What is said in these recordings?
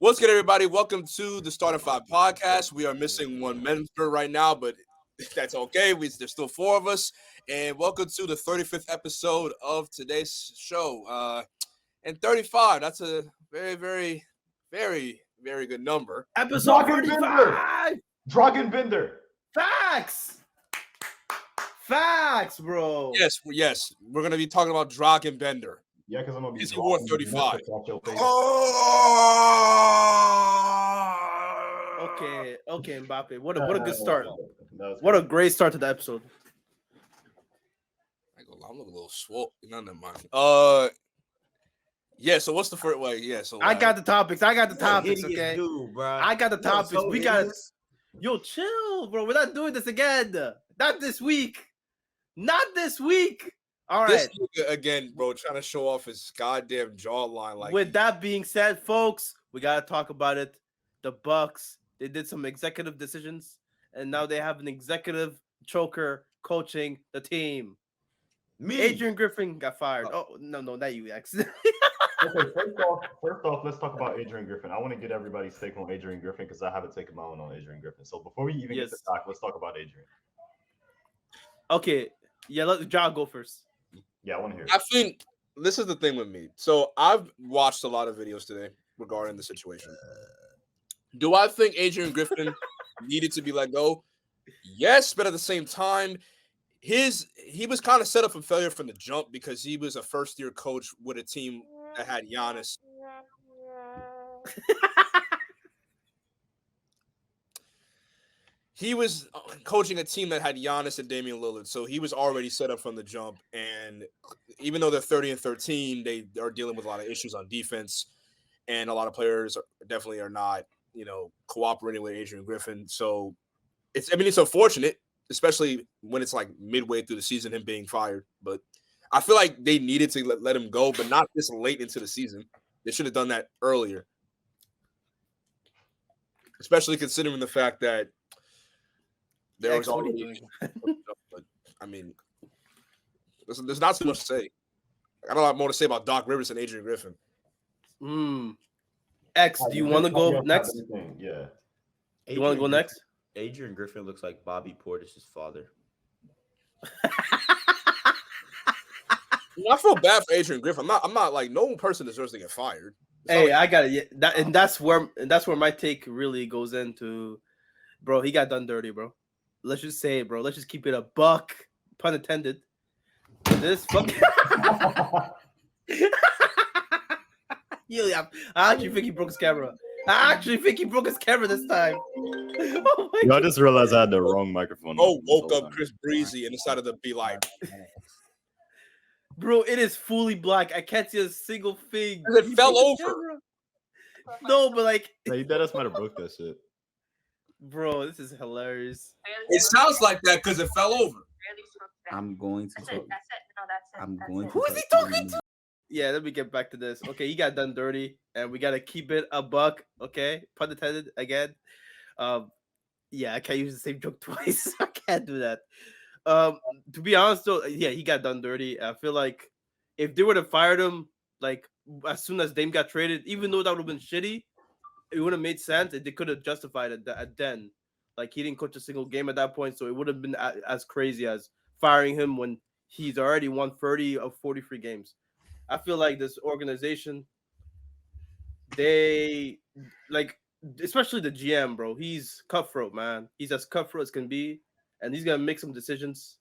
What's good, everybody? Welcome to the Starting Five podcast. We are missing one member right now, but that's okay. There's still four of us. And welcome to the 35th episode of today's show. And 35, that's a very, very, very, very good number. Episode 35! Dragonbender. Facts, bro. Yes. We're going to be talking about Dragonbender. Yeah, because I'm going to be... Is he wore 35? Okay, Mbappe. What a good start. What a great start to the episode. I'm a little swole. No, never mind. Yeah, so what's the first way? Yeah, so I got the topics. Okay. Dude, bro. I got the topics. We got Yo, chill, bro. We're not doing this again. Not this week. All right. This nigga again, bro, trying to show off his goddamn jawline. Like, with that being said, folks, we gotta talk about it. The Bucks, they did some executive decisions, and now they have an executive choker coaching the team. Adrian Griffin got fired. Oh no, not you, X. Okay, first off, let's talk about Adrian Griffin. I want to get everybody's take on Adrian Griffin because I haven't taken my own on Adrian Griffin. So before we even get to talk, let's talk about Adrian. Okay, yeah, let John go first. Yeah, I want to hear it. I think this is the thing with me. So I've watched a lot of videos today regarding the situation. Do I think Adrian Griffin needed to be let go? Yes, but at the same time, he was kind of set up for failure from the jump because he was a first-year coach with a team that had Giannis. He was coaching a team that had Giannis and Damian Lillard, so he was already set up from the jump. And even though they're 30-13, they are dealing with a lot of issues on defense, and a lot of players definitely are not, cooperating with Adrian Griffin. So it's unfortunate, especially when it's like midway through the season, him being fired. But I feel like they needed to let him go, but not this late into the season. They should have done that earlier, especially considering the fact that there was already. But I mean, there's not too much to say. I got a lot more to say about Doc Rivers and Adrian Griffin. X, do you want to go next? Yeah. You want to go next? Adrian Griffin looks like Bobby Portis's father. I feel bad for Adrian Griffin. I'm not like no person deserves to get fired. Hey, I got it. That's where my take really goes into, bro. He got done dirty, bro. Let's just say it, bro. Let's just keep it a buck, pun intended. This fucking. I actually think he broke his camera. This time. Oh my God. I just realized I had the wrong microphone. Woke up Chris Breezy and decided to be like, bro, it is fully black. I can't see a single thing. It fell over. No, but like, Hey, you deadass might have broke that shit. Bro, this is hilarious. It sounds like that because it fell over. I'm going to talk. I'm going to. Who is he talking to? Yeah, let me get back to this. Okay, he got done dirty, and we gotta keep it a buck. Okay, pun intended again. Yeah, I can't use the same joke twice. I can't do that. To be honest, though, yeah, he got done dirty. I feel like if they would have fired him, like as soon as Dame got traded, even though that would have been shitty, it would have made sense. They could have justified it then. Like he didn't coach a single game at that point, so it would have been as crazy as firing him when he's already won 30 of 43 games. I feel like this organization, they like, especially the GM, bro. He's cutthroat, man. He's as cutthroat as can be, and he's gonna make some decisions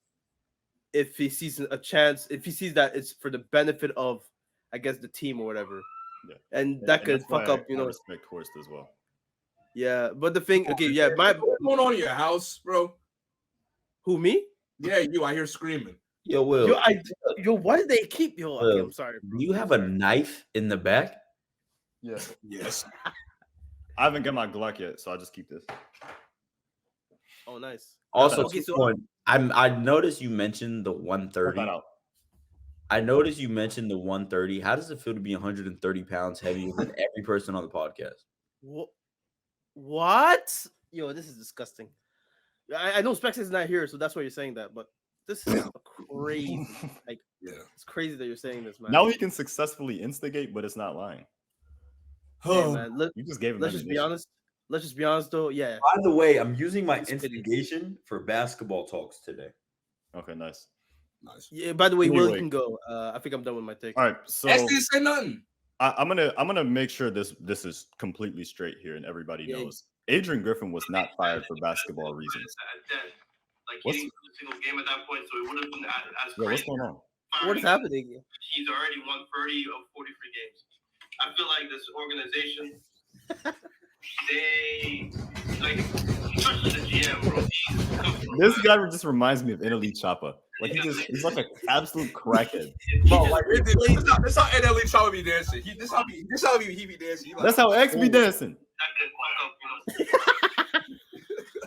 if he sees a chance. If he sees that it's for the benefit of, I guess, the team or whatever. Yeah. And that could fuck up, respect Horst as well. Yeah, but the thing, okay, yeah, What's going on in your house, bro? Who, me? Yeah, you. I hear screaming. Yo, Will. Why did they keep yo? Okay, I'm sorry. Do you have a knife in the back? Yeah. Yes. I haven't got my Glock yet, so I'll just keep this. Oh, nice. Also, okay, so I noticed you mentioned the 130. I noticed you mentioned the 130. How does it feel to be 130 pounds heavier than every person on the podcast? What? Yo, this is disgusting. I know Spex is not here, so that's why you're saying that. But this is crazy. Like, yeah, it's crazy that you're saying this, man. Now he can successfully instigate, but it's not lying. Hey, man, You just gave him. let's just be honest. Let's just be honest, though. Yeah. By the way, I'm using my He's kidding. instigation for basketball talks today. Okay, nice. Yeah. By the way, Anyway. Will, you can go. I think I'm done with my take. All right, so X didn't say nothing. I'm gonna make sure this is completely straight here and everybody knows. Adrian Griffin was not fired for basketball reasons. Like he didn't lose a single game at that point, so it would have been as Yeah, what's crazy. going on? What is happening? He's already won 30 of 43 games. I feel like this organization, they like, especially the GM, bro. This guy just reminds me of NLE Choppa. Like he's like an absolute crackhead. Bro, like this how NLE Choppa be dancing. This how he be dancing. Like, That's how X be dancing.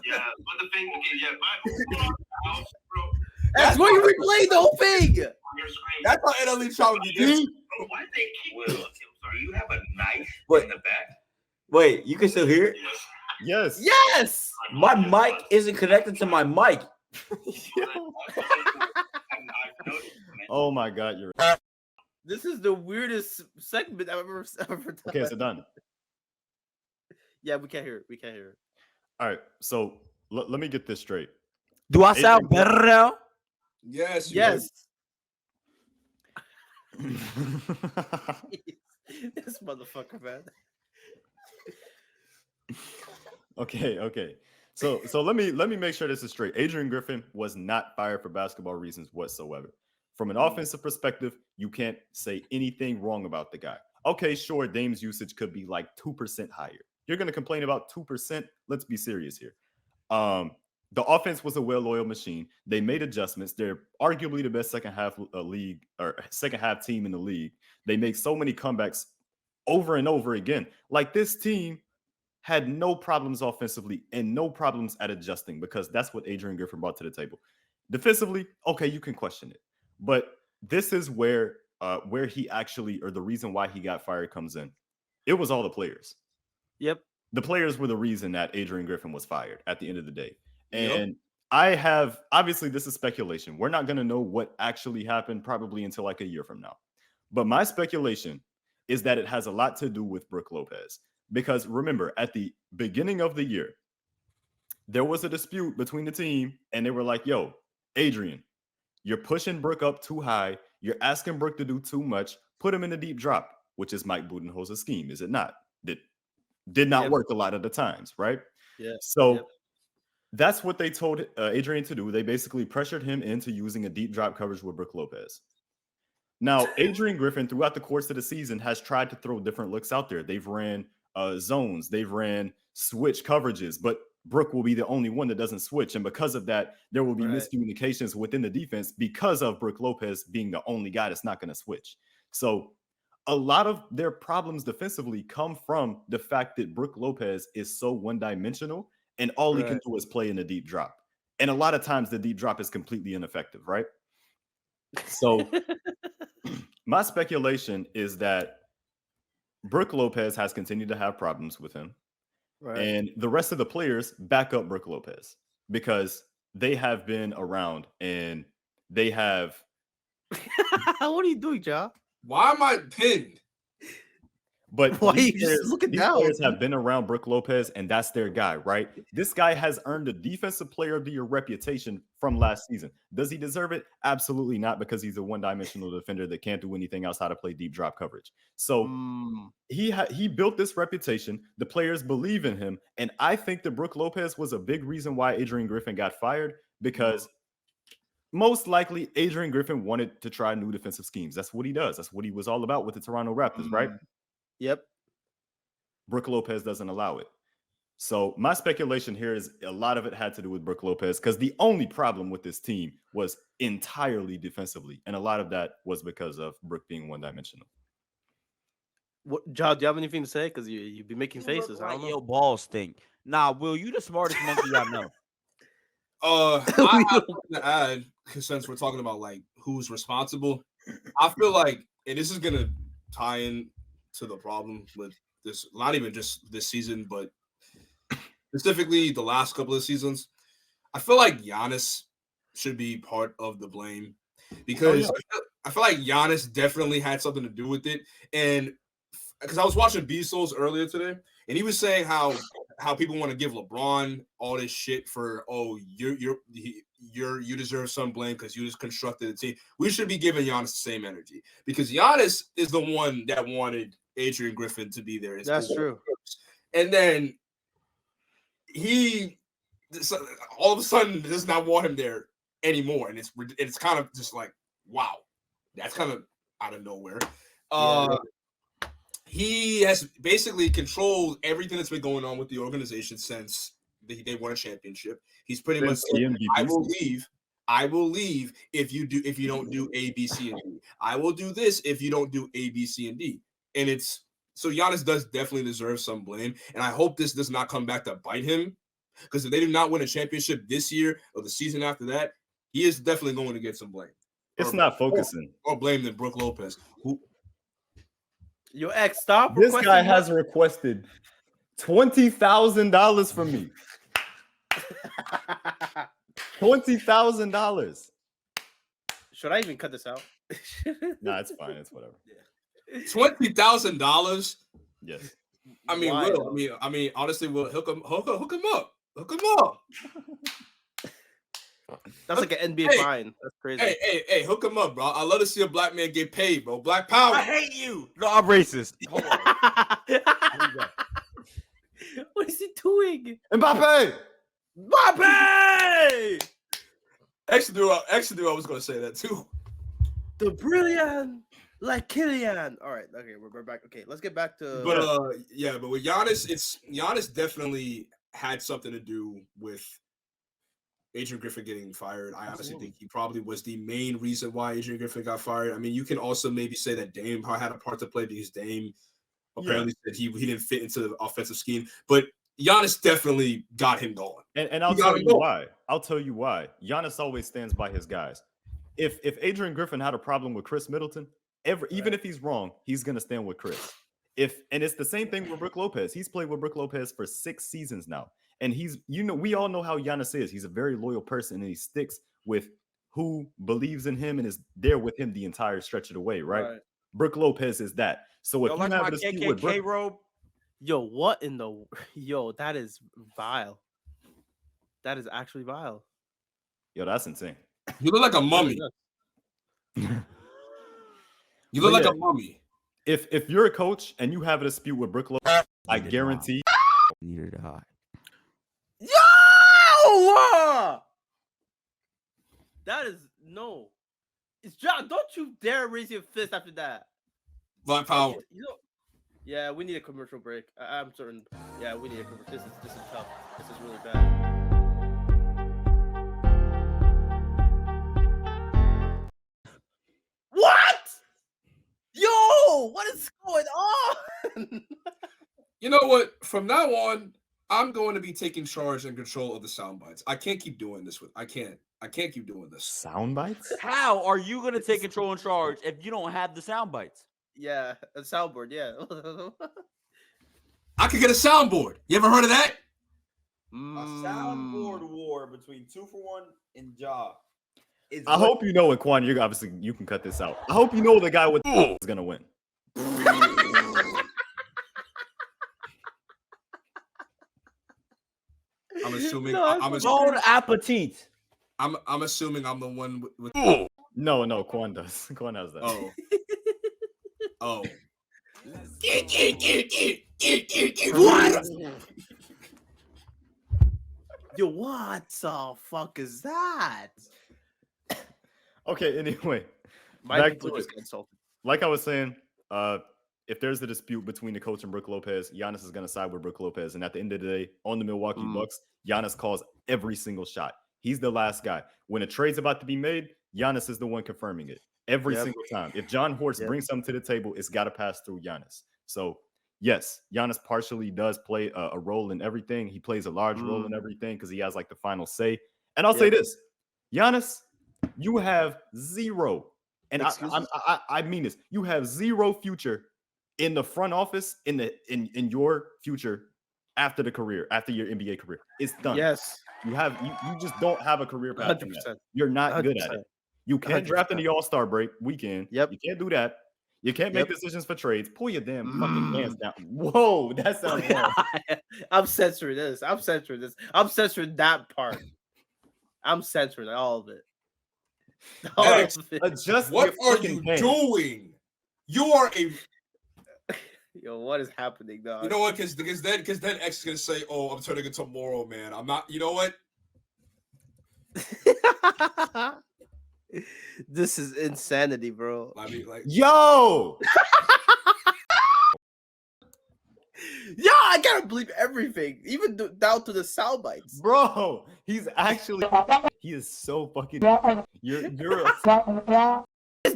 Yeah, but the thing, okay, yeah, bro. That's where you replay the whole thing. That's how NLE Choppa be dancing. Bro, why they keep I'm sorry, you have a knife Wait. in the back? Wait, you can still hear it? Yes. Yes. My mic isn't connected to my mic. Oh my God, you're This is the weirdest segment I've ever done. okay. Is it done? Yeah, we can't hear it. We can't hear it. All right. So let me get this straight. Do I sound better now? Yes. Yes. Okay, This motherfucker, man. okay. So let me make sure this is straight. Adrian Griffin was not fired for basketball reasons whatsoever. From an offensive perspective, you can't say anything wrong about the guy. Okay, sure, Dame's usage could be like 2% higher. You're going to complain about 2%? Let's be serious here. The offense was a well-oiled machine. They made adjustments. They're arguably the best second half team in the league. They make so many comebacks over and over again. Like this team had no problems offensively and no problems at adjusting because that's what Adrian Griffin brought to the table. Defensively, okay, you can question it. But this is where he actually, or the reason why he got fired comes in. It was all the players. Yep. The players were the reason that Adrian Griffin was fired at the end of the day. And Yep. I have, obviously this is speculation. We're not going to know what actually happened probably until like a year from now. But my speculation is that it has a lot to do with Brook Lopez. Because remember, at the beginning of the year, there was a dispute between the team and they were like, yo, Adrian, you're pushing Brook up too high. You're asking Brook to do too much. Put him in the deep drop, which is Mike Budenholzer's scheme, is it not? Did not work a lot of the times, right? Yeah. So that's what they told Adrian to do. They basically pressured him into using a deep drop coverage with Brook Lopez. Now, Adrian Griffin, throughout the course of the season, has tried to throw different looks out there. They've ran zones. They've ran switch coverages, but Brook will be the only one that doesn't switch. And because of that, there will be miscommunications within the defense because of Brook Lopez being the only guy that's not going to switch. So a lot of their problems defensively come from the fact that Brook Lopez is so one-dimensional and all he can do is play in the deep drop. And a lot of times the deep drop is completely ineffective, right? So my speculation is that Brook Lopez has continued to have problems with him. Right. And the rest of the players back up Brook Lopez because they have been around and they have. What are you doing, Ja? Why am I pinned? But why are you just looking down? Players have been around Brook Lopez, and that's their guy, right? This guy has earned a Defensive Player of the Year reputation from last season. Does he deserve it? Absolutely not, because he's a one-dimensional defender that can't do anything else how to play deep drop coverage. So he built this reputation. The players believe in him, and I think that Brook Lopez was a big reason why Adrian Griffin got fired because most likely Adrian Griffin wanted to try new defensive schemes. That's what he does. That's what he was all about with the Toronto Raptors, right? Yep. Brook Lopez doesn't allow it. So my speculation here is a lot of it had to do with Brook Lopez because the only problem with this team was entirely defensively. And a lot of that was because of Brook being one-dimensional. What, Ja, do you have anything to say? Because you've been making faces. I don't know. Your balls stink. Nah, Will, you the smartest monkey I know. I have something to add since we're talking about like who's responsible. I feel like, and this is gonna tie in to the problem with this, not even just this season, but specifically the last couple of seasons. I feel like Giannis should be part of the blame because I feel like Giannis definitely had something to do with it. And because I was watching Bezos earlier today, and he was saying how people want to give LeBron all this shit for you deserve some blame because you just constructed the team. We should be giving Giannis the same energy because Giannis is the one that wanted Adrian Griffin to be there. That's true. And then he all of a sudden does not want him there anymore, and it's kind of just like, wow, that's kind of out of nowhere. He has basically controlled everything that's been going on with the organization since they won a championship. He's pretty much said, I will leave if you don't do A, B, C, and D. I will do this if you don't do A, B, C, and D. And it's so Giannis does definitely deserve some blame, and I hope this does not come back to bite him. Because if they do not win a championship this year or the season after that, he is definitely going to get some blame. It's not focusing. Or blame than Brook Lopez. Your ex, stop. This guy has requested $20,000 from me. $20,000. Should I even cut this out? Nah, it's fine. It's whatever. $20,000. Yes. I mean, Will. I mean, honestly, Will hook him up. Hook him up. That's like an NBA fine. That's crazy. Hey, hook him up, bro. I love to see a black man get paid, bro. Black power. I hate you. No, I'm racist. Hold on. What is he doing? Mbappe! Actually, I was going to say that too. The brilliant, like Killian. All right, okay, we're back. Okay, let's get back to. But with Giannis, Giannis definitely had something to do with Adrian Griffin getting fired. I honestly think he probably was the main reason why Adrian Griffin got fired. I mean, you can also maybe say that Dame had a part to play because Dame apparently said he didn't fit into the offensive scheme. But Giannis definitely got him going. And I'll tell you why. I'll tell you why. Giannis always stands by his guys. If Adrian Griffin had a problem with Chris Middleton, even if he's wrong, he's gonna stand with Chris. And it's the same thing with Brook Lopez. He's played with Brook Lopez for 6 seasons now. And we all know how Giannis is. He's a very loyal person and he sticks with who believes in him and is there with him the entire stretch of the way, right? Brook Lopez is that. So if you have a dispute with Brook, robe, what in the that is vile. That is actually vile. That's insane. You look like a mummy. You look like a mummy. If you're a coach and you have a dispute with Brook Lopez, I guarantee neither did I. Yo! That is no. It's John. Don't you dare raise your fist after that. Black power. Yeah, we need a commercial break. I'm certain. Yeah, we need a commercial. This is tough. This is really bad. What? Yo, what is going on? You know what? From now on, I'm going to be taking charge and control of the sound bites. I can't keep doing this. I can't keep doing this. Sound bites? How are you going to take control and charge if you don't have the sound bites? Yeah, a soundboard. Yeah. I could get a soundboard. You ever heard of that? A soundboard war between Tooforwon and Ja. I hope you know it, Quan. You can cut this out. I hope you know the guy with is gonna win. I'm assuming. Bon appetit. I'm assuming I'm the one with. No, Quan does. Quan has that. Oh. What? Yo, what the fuck is that? Okay, anyway. My people just get insulted. Like I was saying, if there's a dispute between the coach and Brook Lopez, Giannis is going to side with Brook Lopez. And at the end of the day, on the Milwaukee Bucks, Giannis calls every single shot. He's the last guy. When a trade's about to be made, Giannis is the one confirming it every single time. If John Horst brings something to the table, it's got to pass through Giannis. So, yes, Giannis partially does play a role in everything. He plays a large role in everything because he has like the final say. And I'll say this, Giannis, you have zero. And I mean this. You have zero future in the front office in your future after the career, after your NBA career. It's done. Yes. You just don't have a career path. 100%. You're not 100%. Good at it. You can't 100%. draft in the All-Star break weekend. Yep. You can't do that. You can't make decisions for trades. Pull your damn fucking pants down. Whoa, that sounds wrong. I'm censoring this. I'm censoring that part. I'm censoring all of it. Adjust what your are you pants. doing? You are a Yo, what is happening, dog? You know what? Because then X is gonna say, "Oh, I'm turning into Moro, man. I'm not." You know what? This is insanity, bro. I mean, like, yo, yo, I gotta believe everything, even down to the sound bites, bro. He is so fucking. You're Is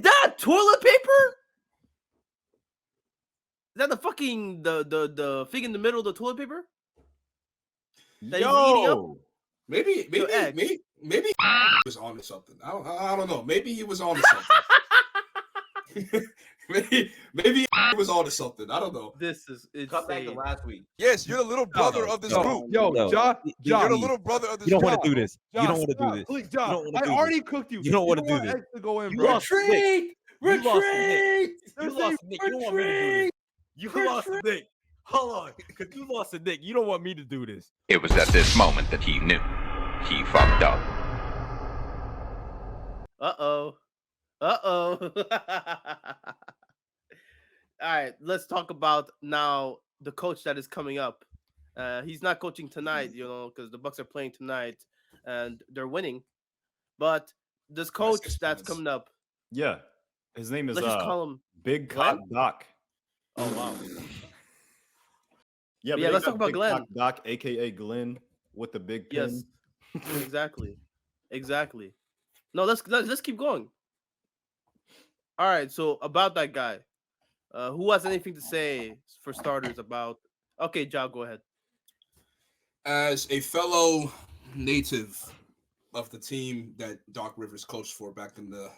that toilet paper? Is that the fucking the thing in the middle of the toilet paper? That he's eating up? Maybe he was on to something. I don't know. Maybe he was on to something. maybe he was on to something. I don't know. This is insane. Cut back to last week. Yes, you're the little brother of this group. Josh, you're the little brother of this you don't group. want to do this. You don't want to do this. Please, You Josh, don't wanna I do already this. cooked you. You don't want to do want this. X to go in, You bro. lost Nick. You lost Nick. There's You lost a Nick. You don't want me to do this. You lost Nick. Hold on, because you lost to Nick. You don't want me to do this. It was at this moment that he knew he fucked up. Uh-oh. All right, let's talk about now the coach that is coming up. He's not coaching tonight, because the Bucks are playing tonight and they're winning. But this coach that's coming up. Yeah, his name is let's just call him Big Cock Doc. Oh wow. Yeah, let's talk about Big Glenn. Cock Doc, aka Glenn, with the big pin. Yes, exactly. No, let's keep going. All right, so about that guy, who has anything to say for starters about? Okay, Ja, go ahead. As a fellow native of the team that Doc Rivers coached for back in the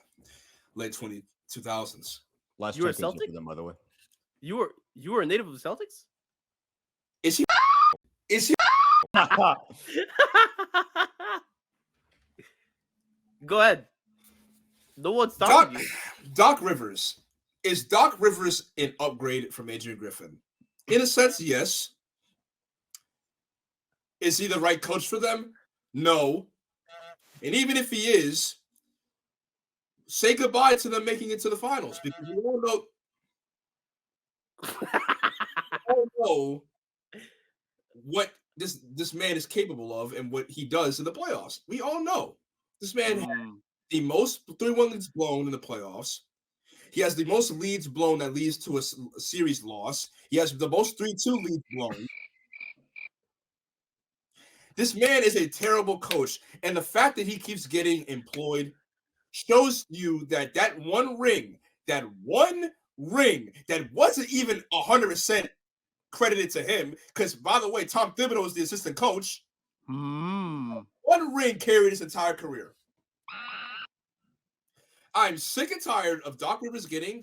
late 2000s. Last you were a championship Celtic? for them, by the way. You were a native of the Celtics? Is he? Go ahead. No one's stopping you. Doc Rivers. Is Doc Rivers an upgrade from Adrian Griffin? In a sense, yes. Is he the right coach for them? No. And even if he is, say goodbye to them making it to the finals, because we all know what this man is capable of and what he does in the playoffs. We all know this man had the most 3-1 leads blown in the playoffs. He has the most leads blown that leads to a series loss. He has the most 3-2 leads blown. This man is a terrible coach, and the fact that he keeps getting employed shows you that one ring that wasn't even 100% credited to him, because, by the way, Tom Thibodeau is the assistant coach. One ring carried his entire career. I'm sick and tired of Doc Rivers getting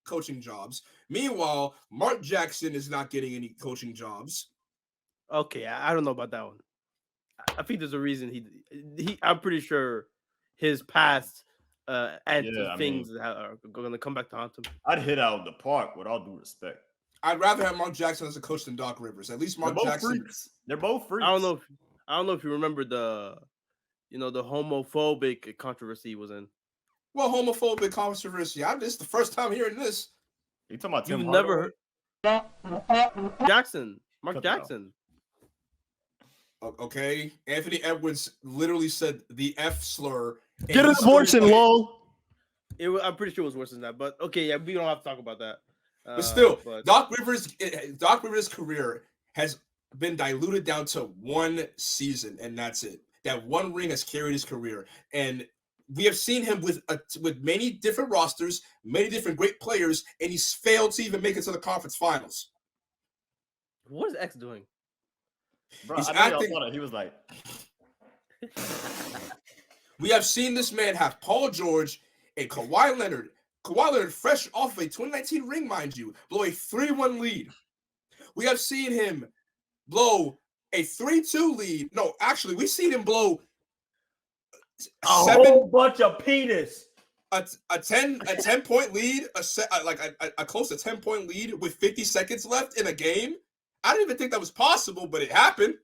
coaching jobs. Meanwhile, Mark Jackson is not getting any coaching jobs. Okay, I don't know about that one. I think there's a reason he I'm pretty sure his past things are going to come back to haunt him. I'd hit out of the park with all due respect. I'd rather have Mark Jackson as a coach than Doc Rivers. At least Mark Jackson. They're both freaks. I don't know if you remember the homophobic controversy he was in. Well, homophobic controversy. This is the first time hearing this. You talking about Tim You've Hardaway? never heard Jackson. Mark Jackson. Okay. Anthony Edwards literally said the F slur. Get an abortion, lol. I'm pretty sure it was worse than that. But okay, yeah, we don't have to talk about that. But still, Doc Rivers' career has been diluted down to one season, and that's it. That one ring has carried his career, and we have seen him with many different rosters, many different great players, and he's failed to even make it to the conference finals. What is X doing? Bro, He's acting. He was like, we have seen this man have Paul George and Kawhi Leonard. Kawhi Leonard, fresh off a 2019 ring, mind you, blow a 3-1 lead. We have seen him blow a 3-2 lead. No, actually, we've seen him blow whole bunch of penis. a 10-point lead, a close to 10-point lead with 50 seconds left in a game. I didn't even think that was possible, but it happened.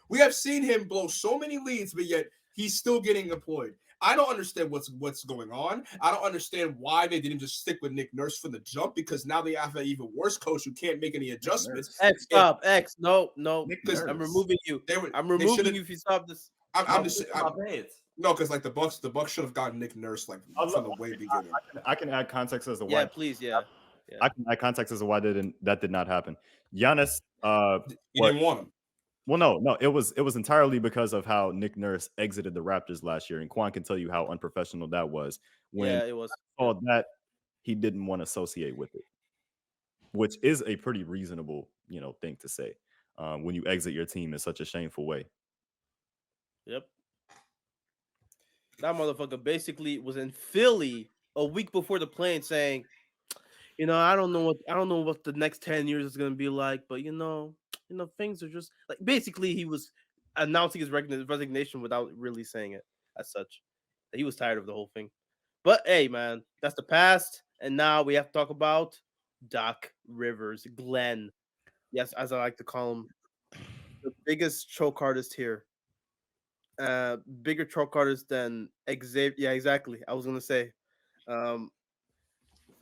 We have seen him blow so many leads, but yet he's still getting employed. I don't understand what's going on. I don't understand why they didn't just stick with Nick Nurse from the jump, because now they have an even worse coach who can't make any adjustments. X, stop. X, no. Because I'm removing you. I'm they removing should've- you if you stop this. I'm just no, because like the Bucks should have gotten Nick Nurse like from the way beginning. I can add context as to why. Yeah, please, yeah. I can add context as to why that did not happen. Giannis, You didn't want him. Well, no, it was entirely because of how Nick Nurse exited the Raptors last year, and Quan can tell you how unprofessional that was. When it was. All that he didn't want to associate with it, which is a pretty reasonable, thing to say when you exit your team in such a shameful way. Yep. That motherfucker basically was in Philly a week before the plane saying, I don't know what the next 10 years is gonna be like, but things are just like, basically he was announcing his resignation without really saying it as such. He was tired of the whole thing. But hey, man, that's the past, and now we have to talk about Doc Rivers, Glenn. Yes, as I like to call him, the biggest choke artist here. Bigger choke artist than Xavier. Yeah, exactly. I was gonna say.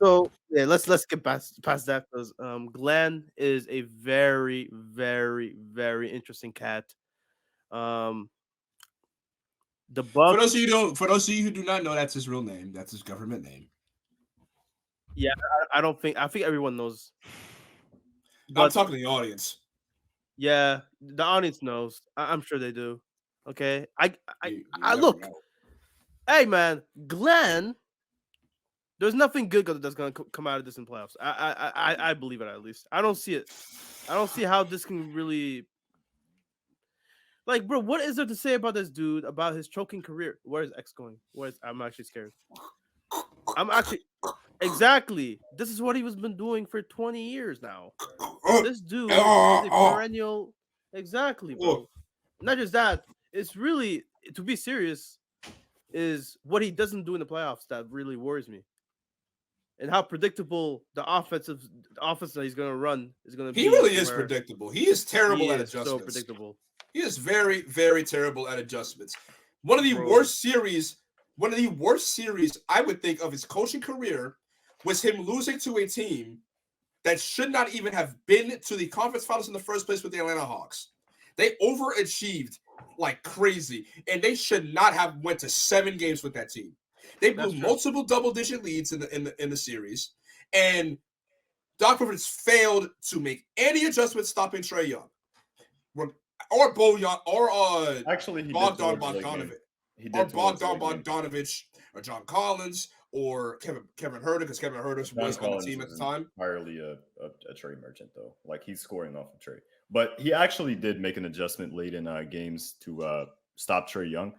So yeah, let's get past that, because Glenn is a very, very, very interesting cat. The Bucks. For those of you who do not know, that's his real name. That's his government name. Yeah, I think everyone knows. I'm talking to the audience. Yeah, the audience knows. I'm sure they do. Okay, I look. Hey, man, Glenn. There's nothing good that's gonna come out of this in playoffs. I believe it, at least. I don't see it. I don't see how this can really. Like, bro, what is there to say about this dude, about his choking career? Where is X going? I'm actually scared. Exactly. This is what he was been doing for 20 years now. This dude is a perennial. Exactly, bro. Not just that. It's really, to be serious, is what he doesn't do in the playoffs that really worries me. And how predictable the offense that he's going to run is going to be. He really is predictable. He is terrible at adjustments. So predictable. He is very, very terrible at adjustments. One of the worst series I would think of his coaching career was him losing to a team that should not even have been to the conference finals in the first place with the Atlanta Hawks. They overachieved like crazy, and they should not have went to 7 games with that team. They blew multiple double-digit leads in the series, and Doc Rivers failed to make any adjustments stopping Trae Young, or Bojan, or actually Bogdan Bogdanovic, or Bogdan Bogdanovic, or John Collins, or Kevin Huerter, because Kevin Huerter was on the team at the time. Entirely a Trae merchant, though. Like, he's scoring off of Trae, but he actually did make an adjustment late in games to stop Trae Young.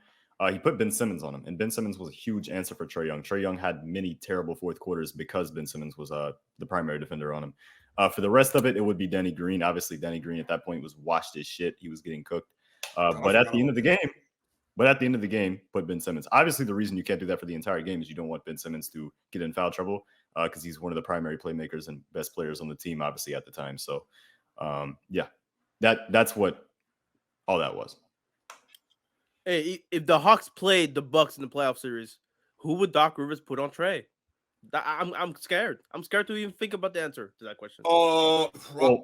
He put Ben Simmons on him, and Ben Simmons was a huge answer for Trae Young. Trae Young had many terrible fourth quarters because Ben Simmons was the primary defender on him. For the rest of it, it would be Danny Green. Obviously, Danny Green at that point was washed as shit. He was getting cooked. But at the end of the game, put Ben Simmons. Obviously, the reason you can't do that for the entire game is you don't want Ben Simmons to get in foul trouble because he's one of the primary playmakers and best players on the team, obviously, at the time. So, that's what all that was. Hey, if the Hawks played the Bucks in the playoff series, who would Doc Rivers put on Trae? I'm scared. I'm scared to even think about the answer to that question.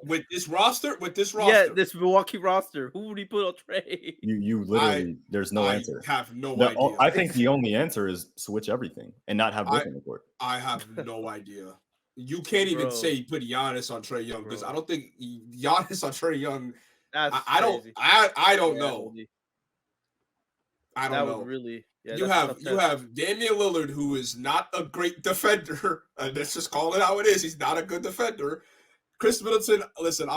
With this roster, yeah, this Milwaukee roster, who would he put on Trae? You literally, there's no answer. I have no idea. I think the only answer is switch everything and not have Griffin on the court. I have no idea. You can't even say put Giannis on Trae Young, because I don't think Giannis on Trae Young. I don't know. I don't know. Really. Yeah, you have Damian Lillard, who is not a great defender. Let's just call it how it is. He's not a good defender. Chris Middleton, listen.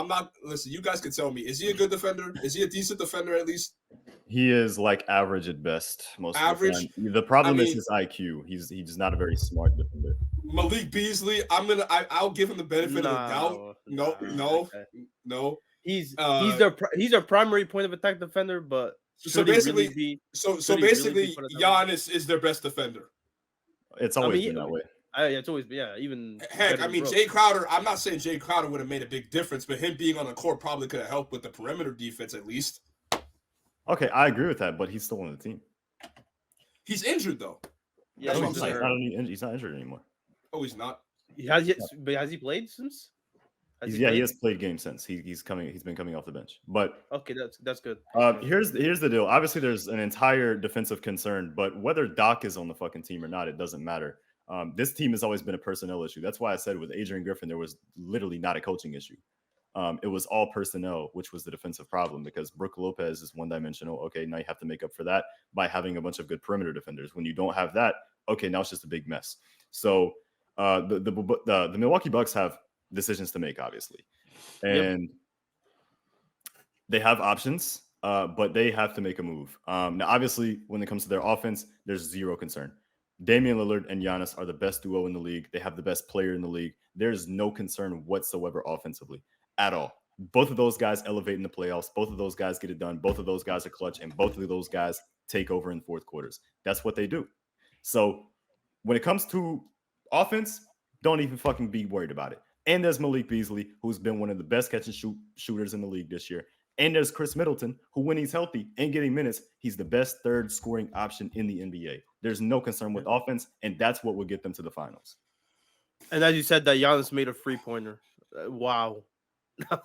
You guys can tell me. Is he a good defender? Is he a decent defender at least? He is like average at best. Most average. Of the time. The problem is his IQ. He's not a very smart defender. Malik Beasley, I'll give him the benefit of the doubt. No. He's their primary point of attack defender, but basically, Giannis is their best defender. It's always been that way. It's always been, even heck. better I mean, than Jay Crowder. I'm not saying Jay Crowder would have made a big difference, but him being on the court probably could have helped with the perimeter defense at least. Okay, I agree with that, but he's still on the team. He's injured though. Yeah, That's what I'm saying. He's not injured anymore. Oh, he's not. Has he played since? He has played games since. He's been coming off the bench. But okay, that's good. Here's the deal. Obviously, there's an entire defensive concern, but whether Doc is on the fucking team or not, it doesn't matter. This team has always been a personnel issue. That's why I said with Adrian Griffin, there was literally not a coaching issue. It was all personnel, which was the defensive problem because Brook Lopez is one-dimensional. Okay, now you have to make up for that by having a bunch of good perimeter defenders. When you don't have that, okay, now it's just a big mess. So the Milwaukee Bucks have decisions to make, obviously, and they have options, but they have to make a move. Now, obviously, when it comes to their offense, there's zero concern. Damian Lillard and Giannis are the best duo in the league. They have the best player in the league. There's no concern whatsoever offensively at all. Both of those guys elevate in the playoffs. Both of those guys get it done. Both of those guys are clutch, and both of those guys take over in fourth quarters. That's what they do. So when it comes to offense, don't even fucking be worried about it. And there's Malik Beasley, who's been one of the best catch and shoot shooters in the league this year. And there's Chris Middleton, who when he's healthy and getting minutes, he's the best third scoring option in the NBA. There's no concern with offense, and that's what will get them to the finals. And as you said, that Giannis made a 3-pointer. Wow.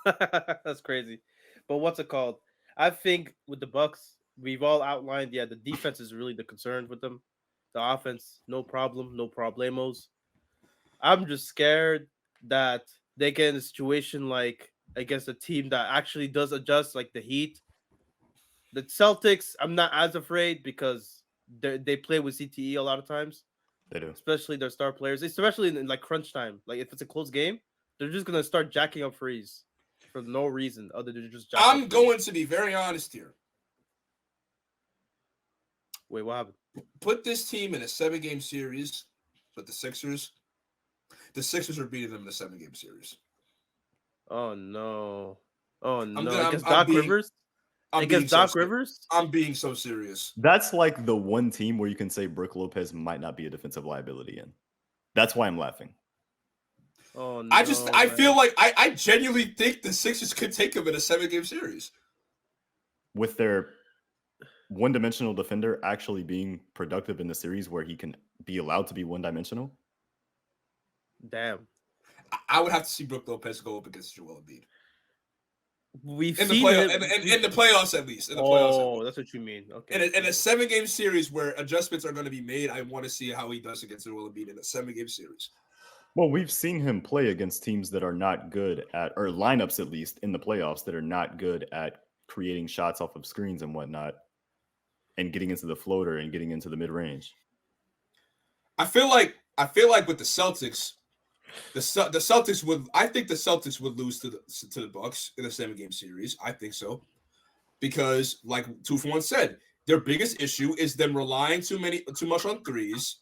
That's crazy. But what's it called? I think with the Bucks, we've all outlined, the defense is really the concern with them. The offense, no problem, no problemos. I'm just scared that they get in a situation like against a team that actually does adjust, like the Heat. The Celtics, I'm not as afraid because they play with CTE a lot of times. They do. Especially their star players, especially in like crunch time. Like if it's a close game, they're just going to start jacking up threes for no reason other than just jack I'm going to be very honest here. Wait, what happened? Put this team in a 7-game series with the Sixers. The Sixers are beating them in the 7-game series. Oh no! Oh no! Against Doc Rivers? Against Doc Rivers? I'm being so serious. That's like the one team where you can say Brook Lopez might not be a defensive liability in. That's why I'm laughing. Oh no! I feel like I genuinely think the Sixers could take him in a 7-game series. With their one-dimensional defender actually being productive in the series where he can be allowed to be one-dimensional? Damn. I would have to see Brook Lopez go up against Joel Embiid. We've in seen the playoffs at least. That's what you mean. Okay. In a 7-game series where adjustments are going to be made, I want to see how he does against Joel Embiid in a 7-game series. Well, we've seen him play against teams that are not good at, or lineups at least in the playoffs that are not good at creating shots off of screens and whatnot, and getting into the floater and getting into the mid-range. I feel like with the Celtics, the Celtics would. I think the Celtics would lose to the Bucks in a 7-game series. I think so, because like Tooforwon said, their biggest issue is them relying too much on threes.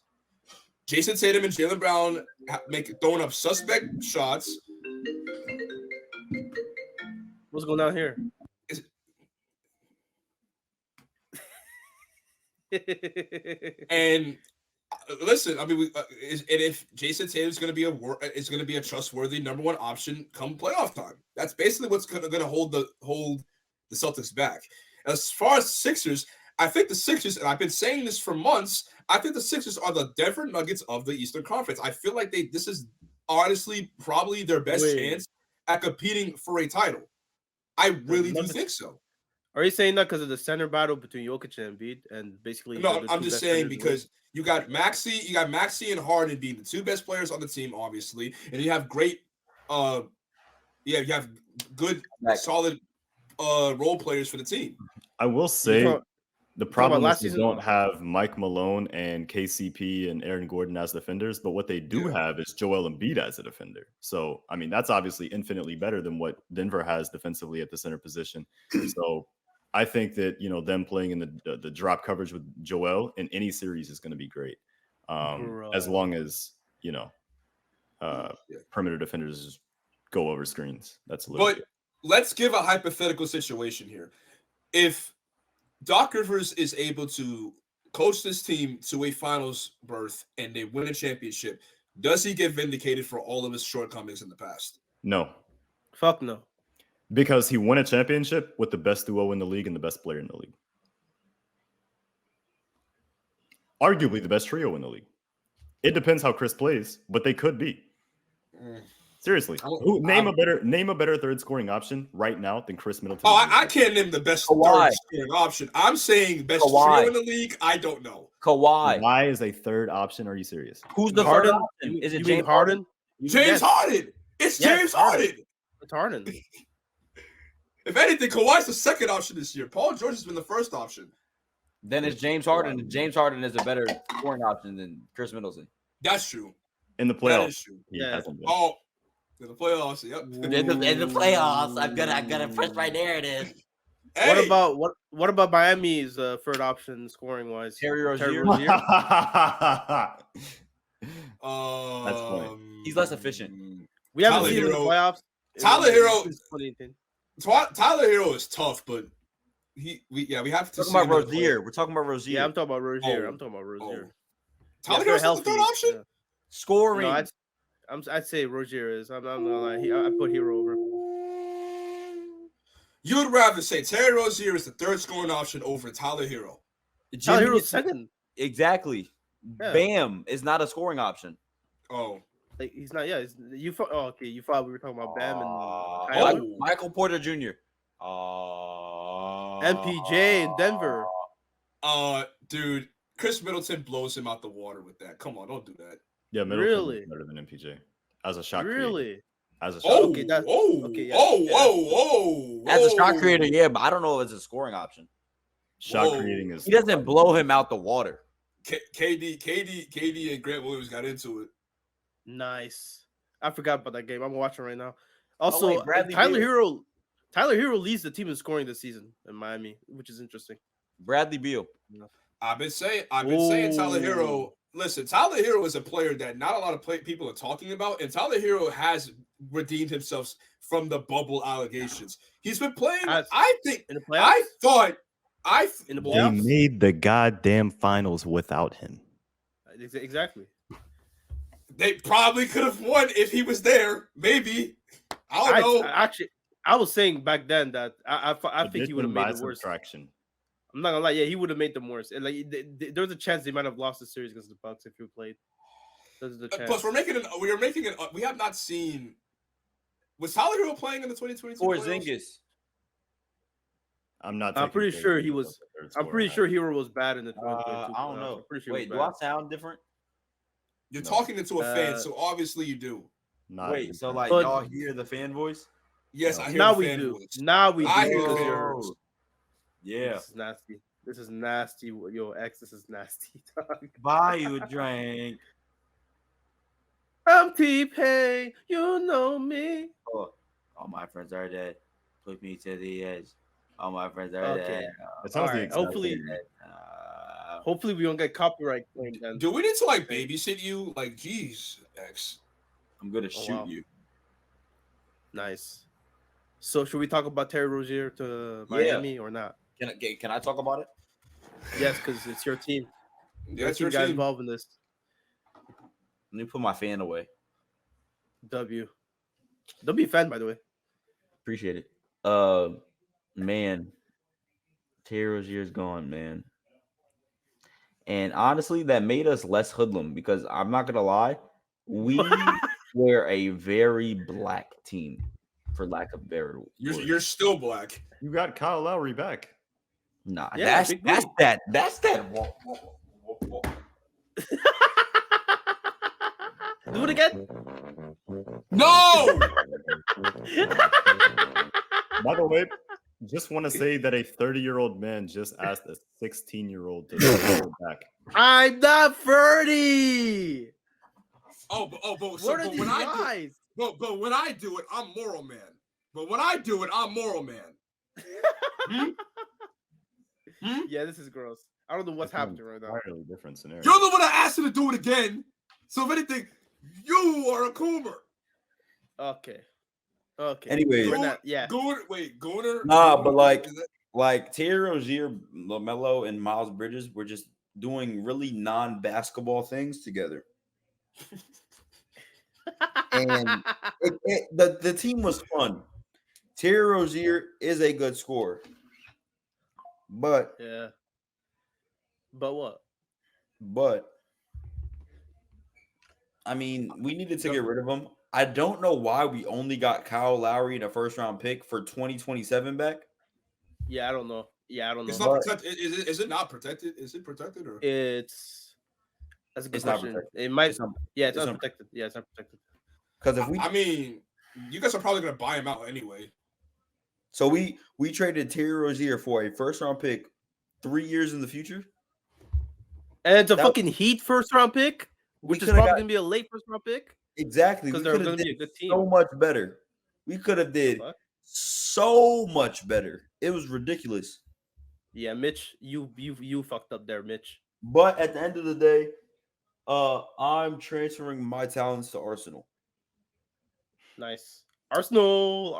Jason Tatum and Jaylen Brown throwing up suspect shots. What's going on here? And listen, I mean, and if Jason Tatum's going to be a trustworthy number 1 option come playoff time, that's basically what's going to hold the Celtics back. As far as Sixers, I think the Sixers, and I've been saying this for months, I think the Sixers are the Denver Nuggets of the Eastern Conference. I feel like this is honestly probably their best chance at competing for a title. I really do think so. Are you saying that because of the center battle between Jokic and Embiid, and basically? No, I'm just saying because you got Maxey and Harden being the 2 best players on the team, obviously, and you have great, you have good, solid, role players for the team. I will say the problem is they don't have Mike Malone and KCP and Aaron Gordon as defenders, but what they do have is Joel Embiid as a defender. So, I mean, that's obviously infinitely better than what Denver has defensively at the center position. So, I think that, them playing in the drop coverage with Joel in any series is going to be great. As long as, perimeter defenders go over screens. That's a little bit. Let's give a hypothetical situation here. If Doc Rivers is able to coach this team to a finals berth and they win a championship, does he get vindicated for all of his shortcomings in the past? No. Fuck no. Because he won a championship with the best duo in the league and the best player in the league. Arguably the best trio in the league. It depends how Chris plays, but they could be. Seriously. Name a better third scoring option right now than Chris Middleton. Oh, I can't name the best third scoring option. I'm saying best trio in the league. I don't know. Kawhi is a third option. Are you serious? Who's the Harden? third option? Is it You James mean Harden? James Harden. It's James Harden. It's Harden. If anything, Kawhi's the second option this year. Paul George has been the first option. Then it's James Harden. And James Harden is a better scoring option than Chris Middleton. That's true. In the playoffs. That is true. Yeah. Oh, in the playoffs. Yep. In the playoffs, I'm gonna press my narrative. Hey. What about Miami's third option scoring wise? Terry Rozier. That's funny. He's less efficient. We haven't Tyler seen him in the Hero. playoffs. Tyler Hero. 2018. Tyler Hero is tough, but we have to We're talking about Rozier. We're talking about Rozier. Yeah, I'm talking about Rozier. Oh. I'm talking about Rozier. Tyler Hero's Hero's the third option. Yeah. Scoring. No, I'd say Rozier is. I'm not gonna lie. I put Hero over. You would rather say Terry Rozier is the third scoring option over Tyler Hero. Tyler Hero's second. Exactly. Yeah. Bam is not a scoring option. Oh. Like, he's not. Yeah, you thought. Oh, okay. You thought we were talking about Bam and Oh. Michael Porter Jr. MPJ in Denver. Dude, Chris Middleton blows him out the water with that. Come on, don't do that. Yeah, Middleton Really? is better than MPJ as a shot creator. Really? As a shot Oh, Okay, that's- whoa, okay, yeah, whoa, yeah. whoa. As a shot creator, yeah, but I don't know if it's a scoring option. Shot Whoa. creating is He doesn't blow him out the water. KD and Grant Williams got into it. Nice. I forgot about that game. I'm watching right now. Also, wait, Bradley Tyler Beal. Hero leads the team in scoring this season in Miami, which is interesting. Bradley Beal. I've been saying Tyler Hero. Listen, Tyler Hero is a player that not a lot of people are talking about, and Tyler Hero has redeemed himself from the bubble allegations. He's been playing. I think in the playoffs. In the They playoffs. made the goddamn finals without him. Exactly. They probably could have won if he was there. Maybe. I don't know. Actually, I was saying back then that I think he would have made it worse. Subtraction. I'm not gonna lie. Yeah, he would have made them worse. And like, there's a chance they might have lost the series against the Bucks if he played. There's the chance. Plus, we have not seen. Was Tyler Hero playing in the 2022 Or playoffs? Zingis. I'm pretty sure he was. I'm pretty sure Hero was bad in the 2022. I don't know. I'm pretty sure Wait, do I sound different? You're talking into a fan, so obviously you do. Wait, so like But- y'all hear the fan voice? Yes, I hear Now the we fan do. voice. Now we do. I hear the because fan you're- voice. Yeah. This is nasty. This is nasty. Yo, X, this is nasty. Buy you a drink. I'm T-Pain. You know me. Oh, all my friends are dead. Put me to the edge. All my friends are Okay. dead. It sounds All the right, exact hopefully- same. Hopefully, we don't get copyright claimed then. Do we need to like babysit you? Like, geez, X. I'm gonna shoot wow. you. Nice. So, should we talk about Terry Rozier to Yeah. Miami or not? Can I talk about it? Yes, because it's your team. Yeah, it's your got team. involved in this. Let me put my fan away. W. W fan, by the way. Appreciate it. Man, Terry Rozier's gone, man. And honestly, that made us less hoodlum because I'm not gonna lie, we were a very black team, for lack of better word. You're still black. You got Kyle Lowry back. Nah, Yeah, that's big that. Do it again. No. By the way, just want to say that a 30-year-old man just asked a 16-year-old to go back. I'm not 30. But when I do it, I'm moral man. But when I do it, I'm moral man. Yeah, this is gross. I don't know what's happening right now. Entirely different scenario. You're the one that asked him to do it again. So if anything, you are a coomer. Okay. Okay. Anyway. We're not, yeah. Gooner. Nah, but like Terry Rozier, LaMelo, and Miles Bridges were just doing really non-basketball things together. And the team was fun. Terry Rozier is a good scorer. But yeah. But what? But I mean, we needed to get rid of him. I don't know why we only got Kyle Lowry in a first-round pick for 2027 back. Yeah, I don't know. It's not protected. Is it not protected? Is it protected or? That's a good question. It might. It's not protected. Yeah, it's not protected. Because if we, I mean, you guys are probably gonna buy him out anyway. So we traded Terry Rozier for a first-round pick 3 years in the future. And it's a fucking Heat first-round pick, which is probably gonna be a late first-round pick. Exactly, because they're gonna be a good team. So much better. We could have did so much better. It was ridiculous. Yeah, Mitch, you fucked up there, Mitch. But at the end of the day, I'm transferring my talents to Arsenal. Nice. Arsenal.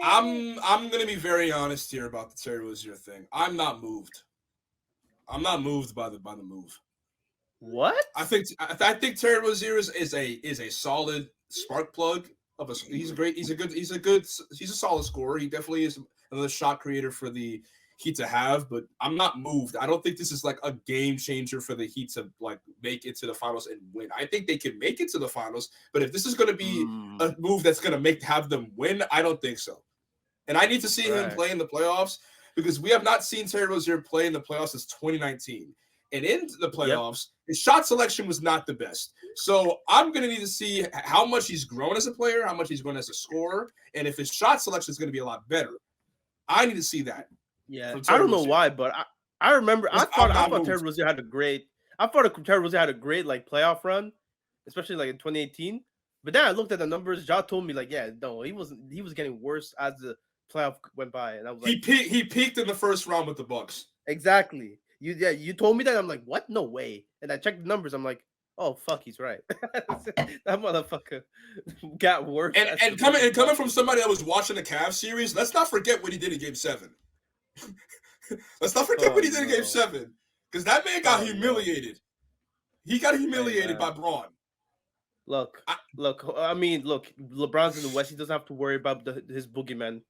I'm gonna be very honest here about the Terry Rozier thing. I'm not moved. I'm not moved by the move. What? I think Terry Rozier is a solid spark plug of a. He's a solid scorer. He definitely is another shot creator for the Heat to have, but I'm not moved. I don't think this is like a game changer for the Heat to like make it to the finals and win. I think they can make it to the finals, but if this is going to be a move that's going to have them win, I don't think so. And I need to see him play in the playoffs because we have not seen Terry Rozier play in the playoffs since 2019. And in the playoffs, his shot selection was not the best. So I'm going to need to see how much he's grown as a player, how much he's grown as a scorer, and if his shot selection is going to be a lot better. I need to see that. Yeah, I don't know why, but I remember I thought Terry Rozier had a great like playoff run, especially like in 2018. But then I looked at the numbers. Ja told me like, yeah, no, he was getting worse as the playoff went by, and I was like, he peaked in the first round with the Bucks. Exactly. You told me that. I'm like, what? No way. And I checked the numbers. I'm like, oh fuck, he's right. That motherfucker got worse. And coming from somebody that was watching the Cavs series, let's not forget what he did in Game 7. Let's not forget what he did in Game 7, because that man got humiliated. He got humiliated by Braun. Look. I mean, look. LeBron's in the West. He doesn't have to worry about his boogeyman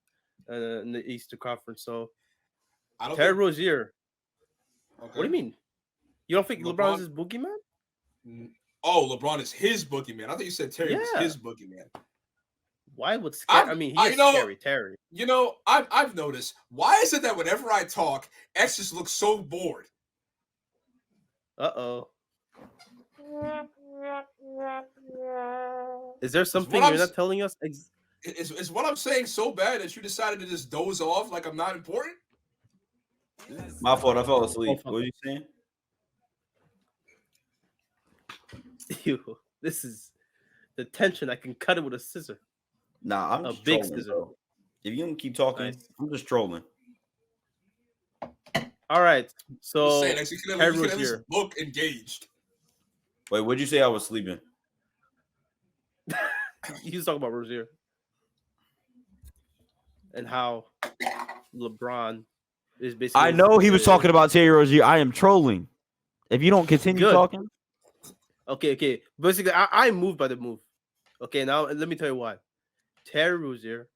in the Eastern Conference. So, Terry Rozier. Okay. What do you mean? You don't think LeBron's his boogeyman? Oh, LeBron is his boogeyman. I thought you said Terry was his boogeyman. Why would scary? I mean, he's scary, Terry. You know, I've noticed. Why is it that whenever I talk, X just looks so bored? Uh-oh. Is there something you're not telling us? Is what I'm saying so bad that you decided to just doze off like I'm not important? My fault. I fell asleep. What are you saying? This is the tension. I can cut it with a scissor. Nah, I'm a just big trolling, scissor. bro. If you don't keep talking, I'm just trolling. All right. So you can at least look engaged. Wait, what'd you say? I was sleeping. You just talk about Rozier and how LeBron is basically. I know he was talking about Terry Rozier. I am trolling. If you don't continue talking. Okay. Basically, I'm moved by the move. Okay, now let me tell you why. Terry Rozier.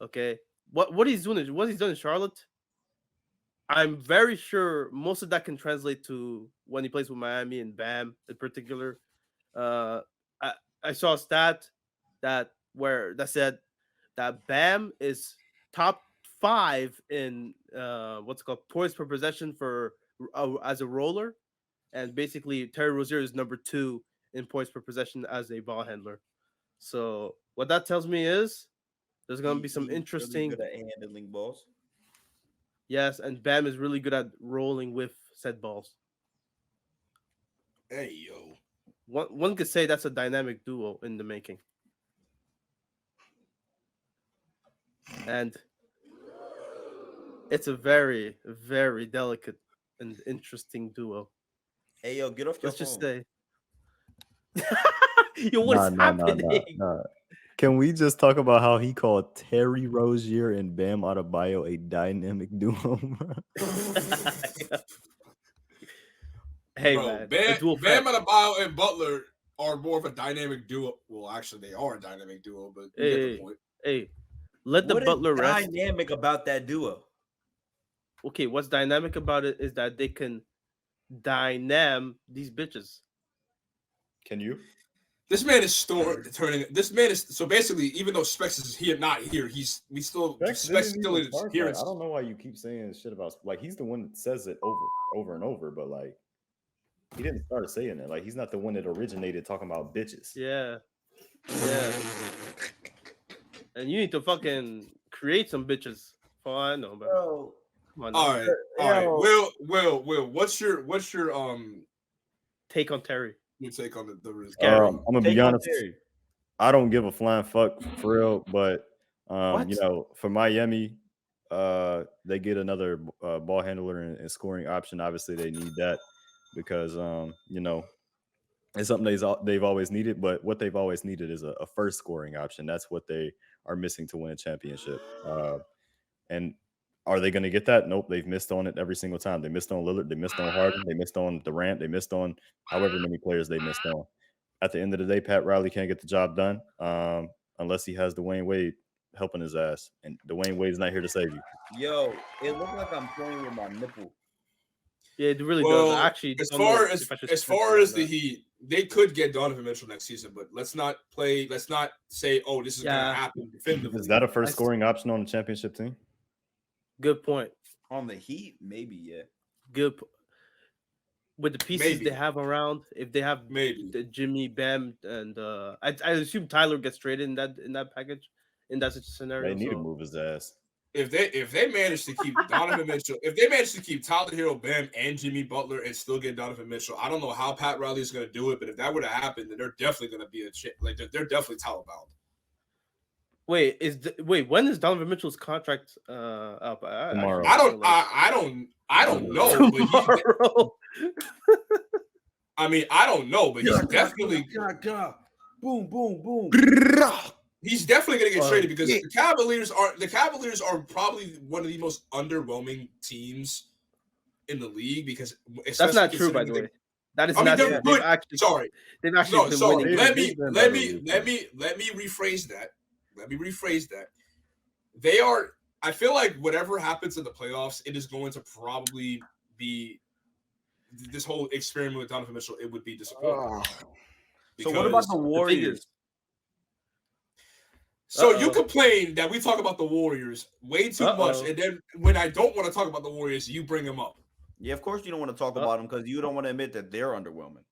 Okay, what he's doing in Charlotte. I'm very sure most of that can translate to when he plays with Miami and Bam in particular. I saw a stat that said that Bam is top 5 in what's called points per possession for as a roller, and basically Terry Rozier is number 2 in points per possession as a ball handler. So what that tells me is there's gonna be some interesting. Really good at handling balls. Yes, and Bam is really good at rolling with said balls. Hey yo. One could say that's a dynamic duo in the making. And it's a very, very delicate and interesting duo. Hey, yo, get off your phone. Let's just say. Yo, what is happening? Nah. Can we just talk about how he called Terry Rozier and Bam Adebayo a dynamic duo? Hey, Bro, man. Bam Adebayo and Butler are more of a dynamic duo. Well, actually, they are a dynamic duo, but you get the point. Hey, let the What Butler is rest. dynamic about that duo? Okay, what's dynamic about it is that they can dynam these bitches. Can you? This man is turning. This man is so basically. Even though Spex is here, not here, Spex still is here. I don't know why you keep saying shit about like he's the one that says it over and over, but like he didn't start saying it. Like he's not the one that originated talking about bitches. Yeah. And you need to fucking create some bitches. For all I know, bro. All right. Will, what's your take on Terry? Your take on the risk? I'm gonna be honest. I don't give a flying fuck for real, but you know, for Miami, they get another ball handler and scoring option. Obviously, they need that because you know, it's something they've always needed. But what they've always needed is a first scoring option. That's what they are missing to win a championship. And are they going to get that? Nope. They've missed on it every single time. They missed on Lillard. They missed on Harden. They missed on Durant. They missed on however many players they missed on. At the end of the day, Pat Riley can't get the job done unless he has Dwayne Wade helping his ass. And Dwayne Wade's not here to save you. Yo, it looked like I'm playing with my nipple. Yeah, it really does. Actually, as far as the Heat, they could get Donovan Mitchell next season, but let's not say, oh, this is going to happen definitively. Is that a first scoring option on the championship team? Good point. On the Heat, maybe, yeah. Good. With the pieces they have around, if they have the Jimmy, Bam, and I assume Tyler gets traded in that package, in that scenario. They need to move his ass. If they manage to keep Donovan Mitchell, if they manage to keep Tyler Hero, Bam, and Jimmy Butler and still get Donovan Mitchell, I don't know how Pat Riley is going to do it, but if that were to happen, then they're definitely going to be they're definitely title bound. Wait, when is Donovan Mitchell's contract up? Tomorrow. I don't know. But I mean, I don't know, but he's definitely boom, boom, boom. He's definitely going to get traded because the Cavaliers are probably one of the most underwhelming teams in the league because that's not true, by the way. That is not true. They've actually been winning. Let me rephrase that. Let me rephrase that. They are. I feel like whatever happens in the playoffs, it is going to probably be this whole experiment with Donovan Mitchell. It would be disappointing. So what about the Warriors? So you complain that we talk about the Warriors way too much, and then when I don't want to talk about the Warriors, you bring them up. Yeah, of course you don't want to talk about them because you don't want to admit that they're underwhelming.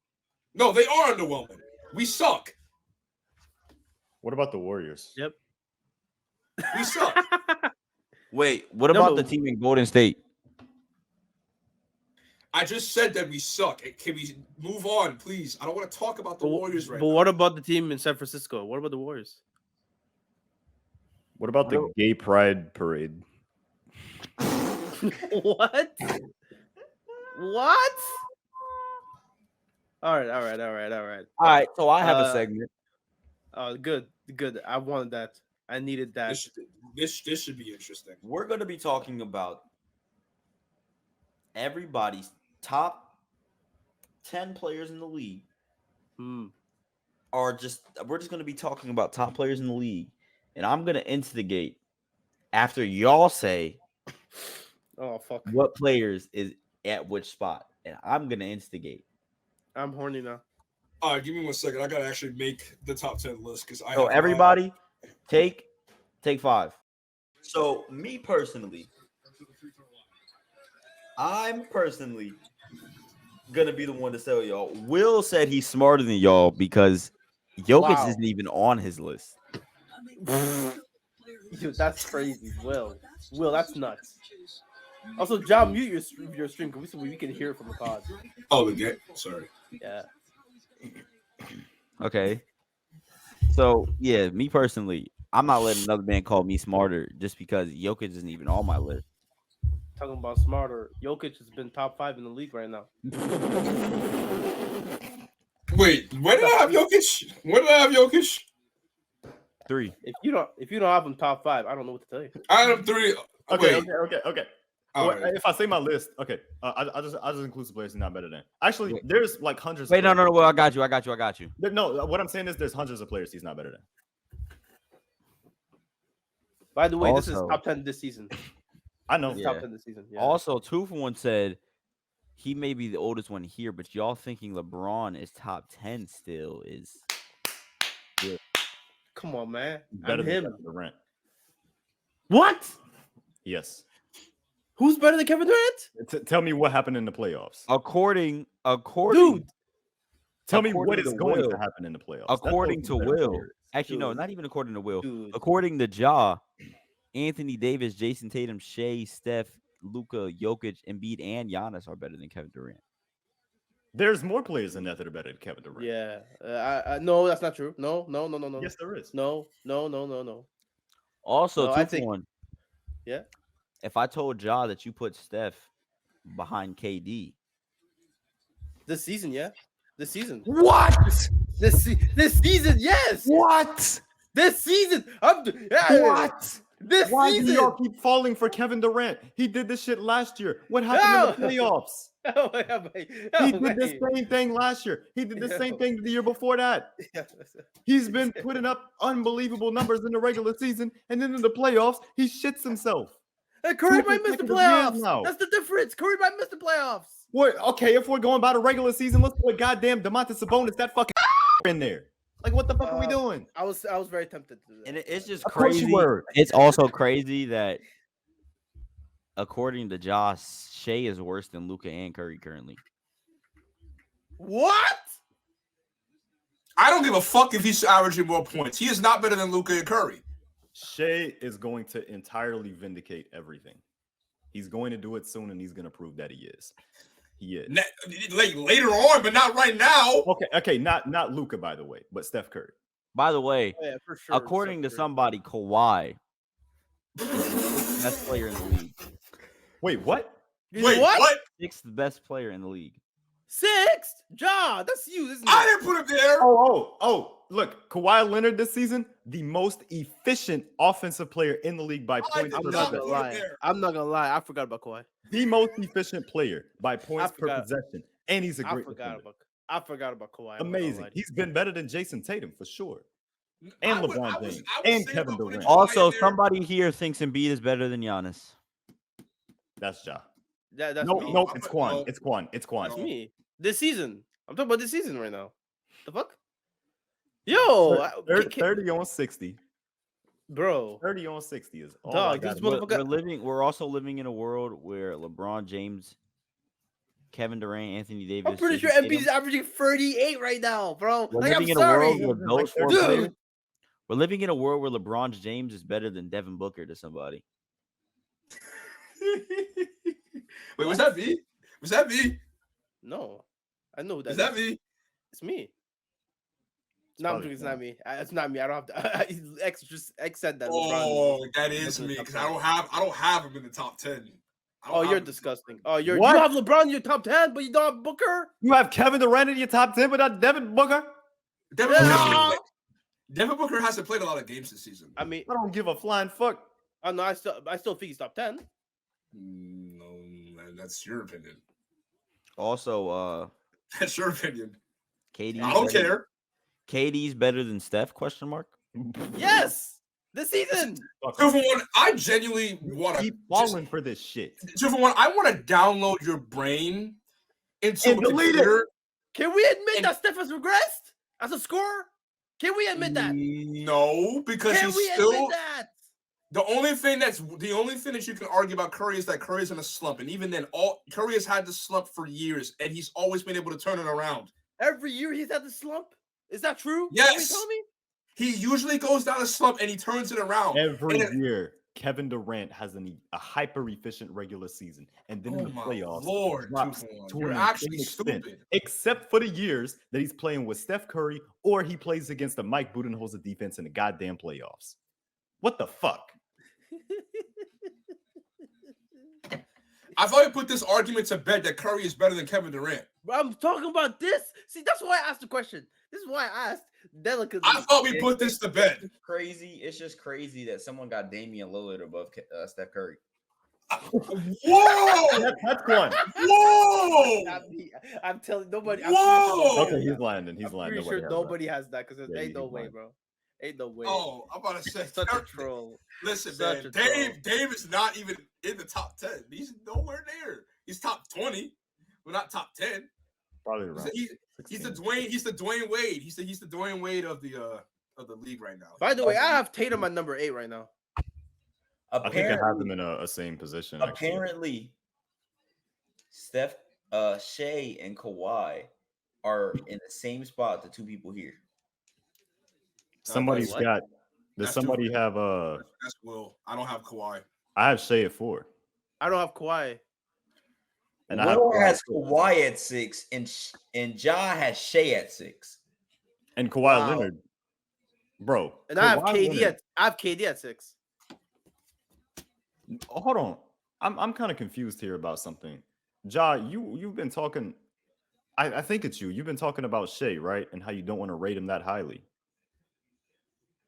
No, they are underwhelming. We suck. What about the Warriors? Yep. We suck. Wait, what about the team in Golden State? I just said that we suck. Can we move on, please? I don't want to talk about the Warriors right now. But what about the team in San Francisco? What about the Warriors? What about the gay pride parade? What? What? All right. So I have a segment. Good. I wanted that. I needed that. This should be interesting. We're going to be talking about everybody's top 10 players in the league. We're just going to be talking about top players in the league, and I'm going to instigate after y'all say, "Oh fuck, what players is at which spot," and I'm going to instigate. I'm horny now. All right, give me 1 second. I gotta actually make the top 10 list because I. So everybody, take 5. So me personally, I'm personally gonna be the one to tell y'all. Will said he's smarter than y'all because Jokic isn't even on his list. Dude, that's crazy. Will, that's nuts. Also, John, mute your stream because we can hear it from the pod. Oh, the game. Sorry. Yeah. Okay. So yeah, me personally, I'm not letting another man call me smarter just because Jokic isn't even on my list. Talking about smarter, Jokic has been top 5 in the league right now. Wait, when did I have Jokic? 3. If you don't have him top 5, I don't know what to tell you. I have 3. Okay. If I say my list, okay, I just include some players who are not better than. Actually, Wait. there's like hundreds. Wait, of no. Well, I got you. No, what I'm saying is there's hundreds of players he's not better than. By the way, this is Also- top 10 this season. I know. This is Yeah. top 10 this season. Yeah. Also, Tooforwon said he may be the oldest one here, but y'all thinking LeBron is top 10 still is. Come on, man. Better I'm than him. Kevin Durant. What? Yes. Who's better than Kevin Durant? Tell me what happened in the playoffs. According, Dude. Tell me what according is to going Will- to happen in the playoffs. according That's to what the better Will, player is. actually, no, Dude. not even according to Will. Dude. According to Ja, Anthony Davis, Jason Tatum, Shea, Steph, Luka, Jokic, Embiid, and Giannis are better than Kevin Durant. There's more players than that that are better than Kevin Durant. Yeah. No, that's not true. No. Yes, there is. No. Also, No, I think- Tooforwon, Yeah. if I told Ja that you put Steph behind KD, This season, yeah. This season. What? This season, yes. What? This season. What? This Why do season. y'all keep falling for Kevin Durant? He did this shit last year. What happened in the playoffs? He did the same thing last year. He did the same thing the year before that. He's been putting up unbelievable numbers in the regular season, and then in the playoffs, he shits himself. Curry might miss the consecutive years playoffs. now. That's the difference. Curry might miss the playoffs. What? Okay, if we're going by the regular season, let's put goddamn Domantas Sabonis that fucking in there. Like, what the fuck are we doing? I was very tempted to do that. and it's just Of course you crazy. were. It's also crazy that, according to Josh, Shea is worse than Luka and Curry currently. What? I don't give a fuck if he's averaging more points. He is not better than Luka and Curry. Shea is going to entirely vindicate everything. He's going to do it soon, and he's going to prove that he is. He is. Later on, but not right now. Okay, not Luka, by the way, but Steph Curry. By the way, Oh, yeah, for sure. according to somebody, Kawhi is the best player in the league. Wait, what? Wait, what? Sixth best player in the league. Sixth? Ja, that's you, isn't it? I didn't put him there. Oh, look, Kawhi Leonard this season, the most efficient offensive player in the league by points did per not possession. put him there. I'm not gonna lie. I forgot about Kawhi. The most efficient player by points per forgot. possession. And he's a I great forgot defender. about Kawhi. I'm not gonna Amazing. lie to He's been better than Jason Tatum for sure. And I would- LeBron I was- James. I was And saying Kevin about putting Durant. Kawhi Also, in there. somebody here thinks Embiid is better than Giannis. That's Ja. That's No, me. no, it's Quan. No. It's Quan. It's Quan. That's me. This season. I'm talking about this season right now. The fuck? Yo, 30 on 60. bro. 30 on 60 is all Dog, I got. this motherfucker- We're also living in a world where LeBron James, Kevin Durant, Anthony Davis. I'm pretty sure Jason Embiid is Tatum- averaging 38 right now, bro. We're Like, I'm living in a sorry. world where those four Dude. players. We're living in a world where LeBron James is better than Devin Booker to somebody. Wait, was that me? Was that me? No, I know who that Is that me? It's me. No, I'm probably joking. It's not me. It's not me. I don't have to. X said that. Oh, that LeBron is in the me top because 10. I don't have him in the top 10. I don't Oh, have you're him. disgusting. Oh, you What? have LeBron in your top 10, but you don't have Booker. You have Kevin Durant in your top 10, but not Devin Booker? Devin Booker hasn't played- Devin Booker hasn't played a lot of games this season. I mean, I don't give a flying fuck. I know. I still think he's top 10. No, man, that's your opinion. Also, That's your opinion. KD. I don't care. KD's better than Steph? Question mark. Yes, this season. Tooforwon, I genuinely want to Keep falling for this shit. Tooforwon, I want to download your brain into And a delete computer. Can we admit And- that Steph has regressed as a scorer? Can we admit that? No, because Can he's we still admit that? the only thing that you can argue about Curry is that Curry's in a slump, and even then, Curry has had the slump for years, and he's always been able to turn it around. Every year he's had the slump. Is that true? Yes. Are you telling me? He usually goes down a slump and he turns it around. Every And- year, Kevin Durant has a hyper efficient regular season, and then in Oh the my playoffs, Lord, drops Tooforwon, to you're an actually insane extent. stupid. Except for the years that he's playing with Steph Curry or he plays against the Mike Budenholzer defense in the goddamn playoffs. What the fuck? I've already put this argument to bed that Curry is better than Kevin Durant. But I'm talking about this. See, that's why I asked the question. This is why I asked delicately. I thought we put this to bed. Crazy. It's just crazy that someone got Damian Lillard above Steph Curry. Whoa! That's one. Whoa! I'm telling nobody. Whoa! Okay, he's landing. He's I'm landing. pretty sure nobody has that because Yeah, ain't no he's way, lying. bro. Ain't no way. Oh, I'm about to say Such a troll. Listen, Such man, a troll. Dave is not even in the top 10. He's nowhere near. He's top 20, but not top 10. Probably around. He's the Dwayne Wade. He's the Dwayne Wade of the league right now. By the way, I have Tatum at number 8 right now. I think I have him in a same position. Apparently, Steph, Shea, and Kawhi are in the same spot. The two people here. Somebody's got. Does somebody have That's Will. I don't have Kawhi. I have Shea at 4. I don't have Kawhi. And Will has Kawhi at 6, and Ja has Shea at 6. And Kawhi Leonard, bro. And I have KD at 6. Hold on, I'm kind of confused here about something. Ja, you've been talking. I think it's you. You've been talking about Shea, right? And how you don't want to rate him that highly.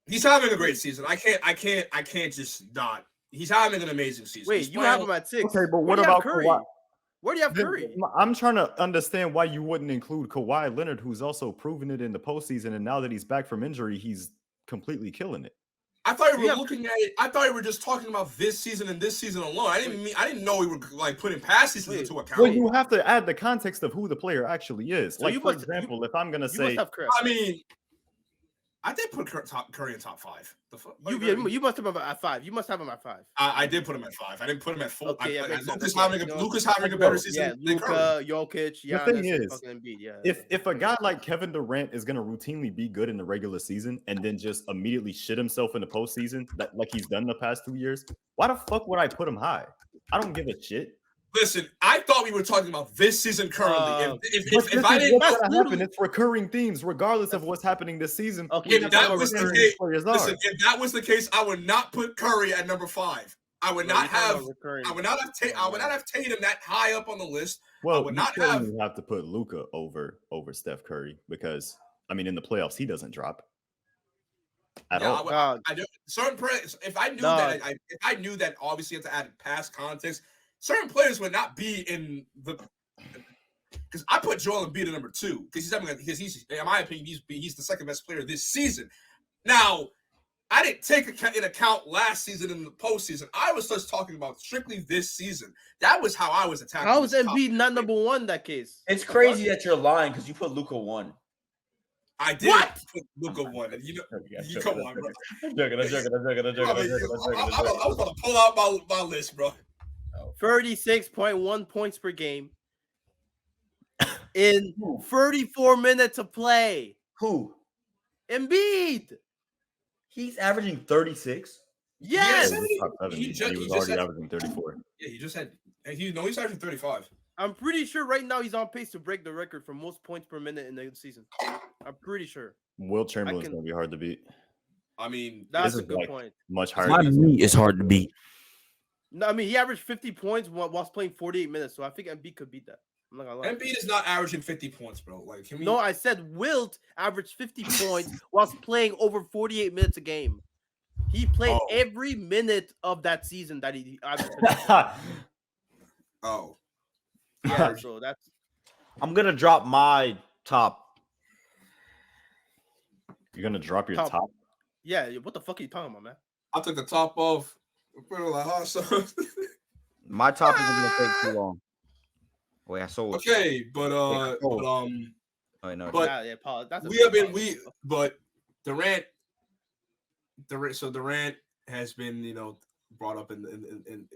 He's having a great season. I can't just not. He's having an amazing season. Wait, you have him at 6. Okay, but what about Curry? Kawhi? Where do you have Curry? I'm trying to understand why you wouldn't include Kawhi Leonard, who's also proven it in the postseason, and now that he's back from injury, he's completely killing it. I thought we were looking at it. I thought we were just talking about this season and this season alone. I didn't know we were like putting past season into account. Well, you have to add the context of who the player actually is. So like, for example, if I'm gonna say, I mean, I did put Curry in top 5. The fuck? You must have him at 5. You must have him at 5. I did put him at 5. I didn't put him at 4. Okay, Lucas having a better season. Yeah, Luka, Jokic, the thing is, Embiid, if a guy like Kevin Durant is gonna routinely be good in the regular season and then just immediately shit himself in the postseason, like he's done the past 2 years, why the fuck would I put him high? I don't give a shit. Listen, I thought we were talking about this season currently. If I didn't, what's gonna happen? It's recurring themes, regardless of what's happening this season. Okay, if that was the case, I would not put Curry at number 5. I would not have Tatum that high up on the list. Well, I would not have to put Luka over Steph Curry because I mean in the playoffs he doesn't drop at all. I do certain players. If I knew that, obviously you have to add past context. Certain players would not be in the because I put Joel Embiid at number 2 because he's in my opinion he's the second best player this season. Now, I didn't take in account last season in the postseason. I was just talking about strictly this season. That was how I was attacking. How was Embiid not number 1 in that case? It's crazy that you're lying because you put Luka 1. I did put Luka 1. You come on, bro. I'm joking. I was about to pull out my list, bro. 36.1 points per game in 34 minutes of play. Who? Embiid. He's averaging 36. Yes. He was already averaging 34. Yeah, he's averaging 35. I'm pretty sure right now he's on pace to break the record for most points per minute in the season. I'm pretty sure. Will Chamberlain's gonna be hard to beat. I mean, that's a good point. Much higher. My meat is hard to beat. No, I mean he averaged 50 points whilst playing 48 minutes, so I think Embiid could beat that. I'm not gonna lie. Embiid is not averaging 50 points, bro. Like, can we? No, I said Wilt averaged 50 points whilst playing over 48 minutes a game. He played every minute of that season that he averaged. Yeah, so that's. I'm gonna drop my top. You're gonna drop your top? Yeah, what the fuck are you talking about, man? I took the top off. My top isn't gonna take too long. Wait, I sold. Okay, but Durant. So Durant has been brought up in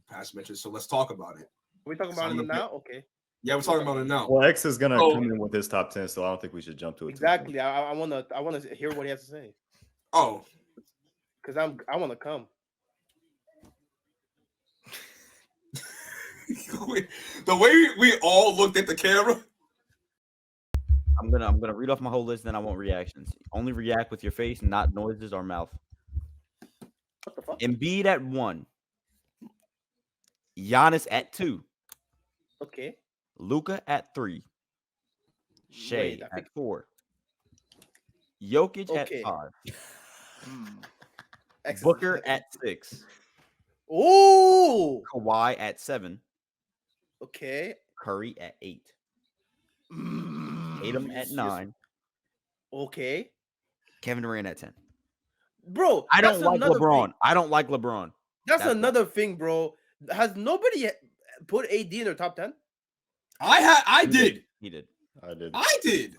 past mentions. So let's talk about it. Are we talking about it now? Okay. Yeah, we're talking about it now. Well, X is gonna come in with his top 10, so I don't think we should jump to it. Exactly. I wanna hear what he has to say. Oh, because I wanna come. The way we all looked at the camera. I'm gonna read off my whole list, then I want reactions. Only react with your face, not noises or mouth. What the fuck? Embiid at 1. Giannis at 2. Okay. Luka at 3. Shea at 4. Jokic at 5. Booker at 6. Oh, Kawhi at 7. okay. Curry at 8. Mm, Tatum at 9. Okay, Kevin Durant at 10. bro. I That's don't like another LeBron. thing. I don't like LeBron. That's That's another thing, bro. Has nobody put AD in their top 10? I did. He did. I did.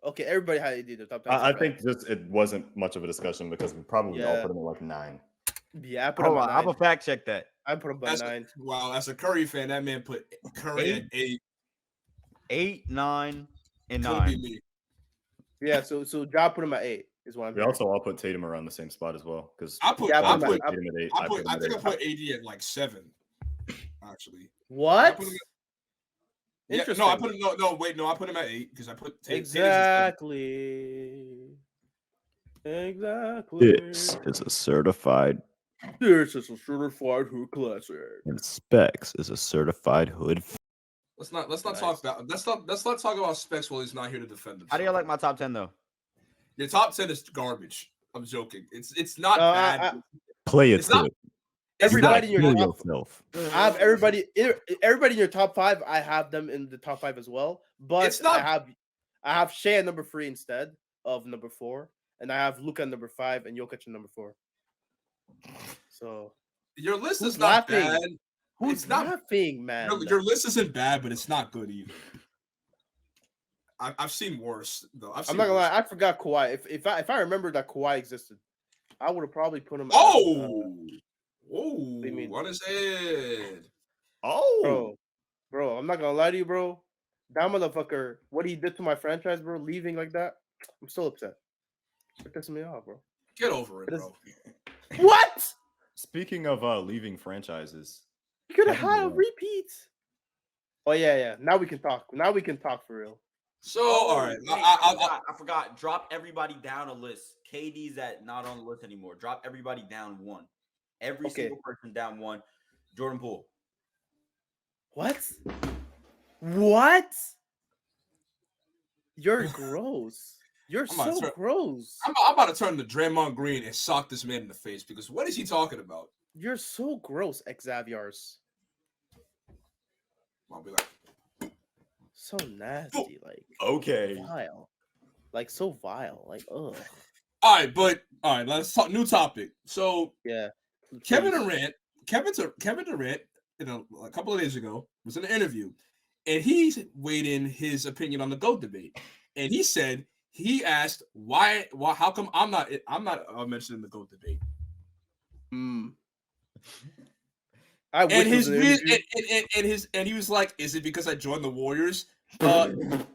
Okay, everybody had AD in their top 10. I think just it wasn't much of a discussion because we probably all put him at like 9. Yeah, I put him Hold at on, 9. I'm gonna fact check that. I put him at 9. Wow, as a Curry fan, that man put Curry at 8. 8, 9, and Couldn't 9. be me. Yeah, so Ja put him at 8 is what I'm We hearing. also all put Tatum around the same spot as well because I put Yeah, I Tatum put at 8. I think I put AD at like 7. Actually, What? Yeah, Interesting. no, I put him. No, I put him at 8 because I put Exactly. This is a certified, This is a certified hood classic. and Spex is a certified hood. Let's not Nice. talk about let's not talk about Specs while he's not here to defend himself. How do you like my top 10 though? Your top 10 is garbage. I'm joking. It's not No, bad. Play it It's not- to it. Everybody in your Kill top, yourself. I have everybody in your top 5. I have them in the top 5 as well. But It's not- I have Shea at number 3 instead of number 4, and I have Luka at number 5 and Jokic at number 4. So Your list Who's is not laughing? bad. who's It's not- laughing, man? Your list isn't bad, but it's not good either. I've seen worse though. I'm not gonna lie, I forgot Kawhi. If I remembered that Kawhi existed, I would have probably put him. Oh, you mean? on his head. Bro, I'm not gonna lie to you, bro. That motherfucker, what he did to my franchise, bro, leaving like that, I'm still upset. It pisses me off, bro. Get over it, It is- bro. What? Speaking of leaving franchises, You could have Kevin had a Durant. repeat. Oh yeah. Now we can talk. Now we can talk for real. So all right, I forgot. Drop everybody down a list. KD's not on the list anymore. Drop everybody down 1. Every single person down 1. Jordan Poole. What? You're gross. You're I'm about so to- gross. I'm about to turn to Draymond Green and sock this man in the face because what is he talking about? You're so gross, Xaviers. I'll be like, So nasty, like okay. vile. Like so vile. Like ugh. all right, let's talk new topic. So Yeah. Kevin Please. Durant, a couple of days ago was in an interview, and he weighed in his opinion on the GOAT debate, and he asked why how come I'm not mentioned in the GOAT debate. I wish And it was his an interview. and he was like, "Is it because I joined the Warriors?"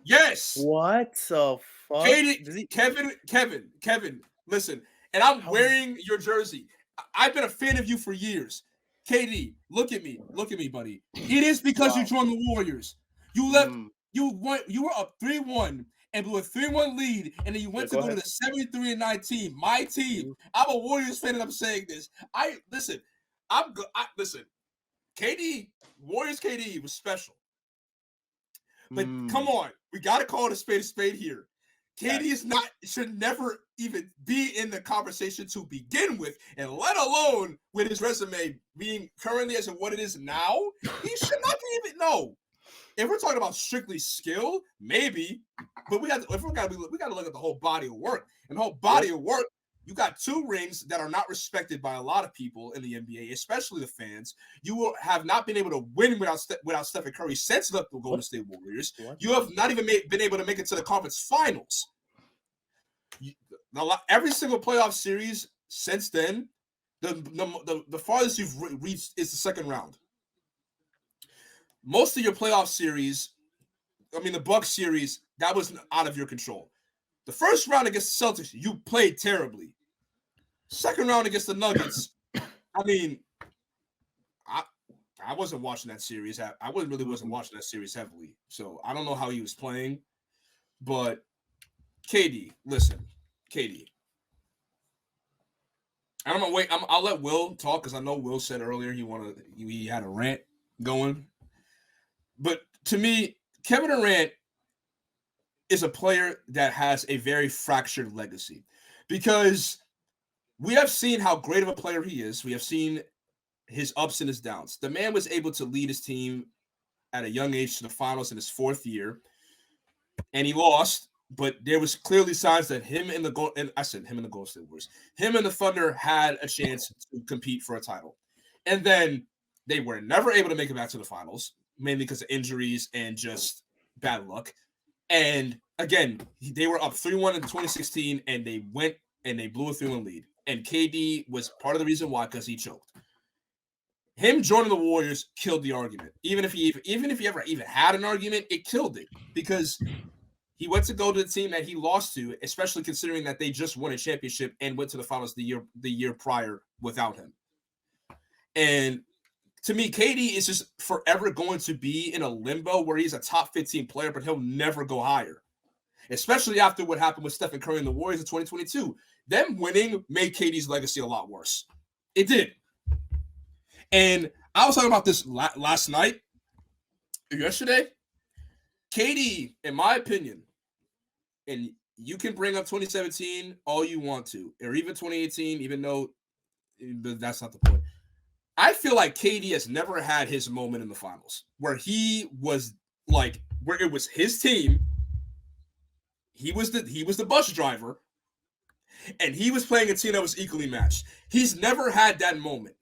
Yes. What the fuck? Does he- Kevin, listen. And I'm wearing your jersey. I've been a fan of you for years. KD, look at me, buddy. It is because you joined the Warriors. You left. You were up 3-1 and blew a 3-1 lead, and then you went to go to the 73-9 team, my team. I'm a Warriors fan, and I'm saying this. Listen. Warriors KD was special. But come on, we gotta call it a spade here. KD should never even be in the conversation to begin with, and let alone with his resume being currently as of what it is now. He should not be even If we're talking about strictly skill, maybe, but we gotta look at the whole body of work. And the whole body of work, you got 2 rings that are not respected by a lot of people in the NBA, especially the fans. You will have not been able to win without Stephen Curry since the Golden State Warriors. You have not even been able to make it to the conference finals. Every single playoff series since then, the farthest you've reached is the second round. Most of your playoff series, the Bucks series, that was out of your control. The first round against the Celtics, you played terribly. Second round against the Nuggets, I wasn't watching that series. I wasn't watching that series heavily. So I don't know how he was playing. But KD, listen, KD. I'll let Will talk because I know Will said earlier he had a rant going. But to me, Kevin Durant is a player that has a very fractured legacy because we have seen how great of a player he is. We have seen his ups and his downs. The man was able to lead his team at a young age to the finals in his 4th year, and he lost. But there was clearly signs that him and the Golden State Warriors, him and the Thunder had a chance to compete for a title. And then they were never able to make it back to the finals, mainly because of injuries and just bad luck. And again, they were up 3-1 in 2016, and they went and they blew a 3-1 lead. And KD was part of the reason why, because he choked. Him joining the Warriors killed the argument. Even if he ever even had an argument, it killed it, because he went to go to the team that he lost to, especially considering that they just won a championship and went to the finals the year prior without him. And to me, KD is just forever going to be in a limbo where he's a top 15 player, but he'll never go higher. Especially after what happened with Stephen Curry and the Warriors in 2022. Them winning made KD's legacy a lot worse. It did. And I was talking about this last night, yesterday. KD, in my opinion, and you can bring up 2017 all you want to, or even 2018, even though that's not the point. I feel like KD has never had his moment in the finals where he was like, where it was his team. He was the bus driver, and he was playing a team that was equally matched. He's never had that moment.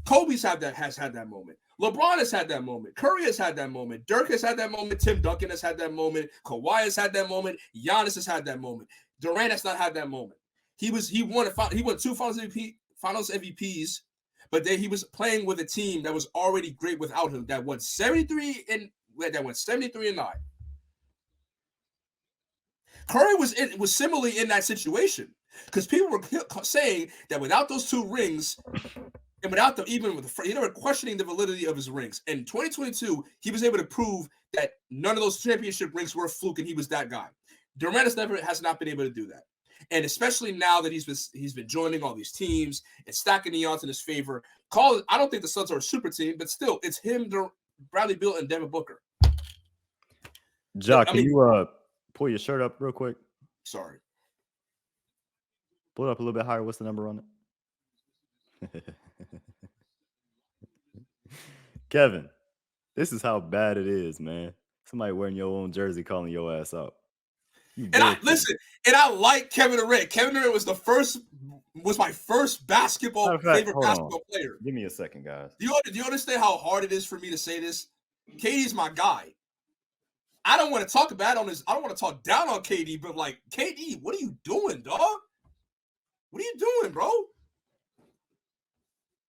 Kobe's has had that moment. LeBron has had that moment. Curry has had that moment. Dirk has had that moment. Tim Duncan has had that moment. Kawhi has had that moment. Giannis has had that moment. Durant has not had that moment. He won 2 Finals MVPs, but then he was playing with a team that was already great without him. That won 73 and 9. Curry was similarly in that situation, because people were saying that without those 2 rings. And without they were questioning the validity of his rings. In 2022, he was able to prove that none of those championship rings were a fluke, and he was that guy. Durant has not been able to do that. And especially now that he's been joining all these teams and stacking the odds in his favor. I don't think the Suns are a super team, but still, it's him, Bradley Beal, and Devin Booker. Jock, can you pull your shirt up real quick? Sorry. Pull it up a little bit higher. What's the number on it? Kevin, this is how bad it is, man. Somebody wearing your own jersey calling your ass out. I like Kevin Durant. Kevin Durant was my first favorite basketball player. Give me a second, guys. Do you understand how hard it is for me to say this? KD's my guy. I don't want to talk bad on this. I don't want to talk down on KD, but like, KD, what are you doing, dog? What are you doing, bro?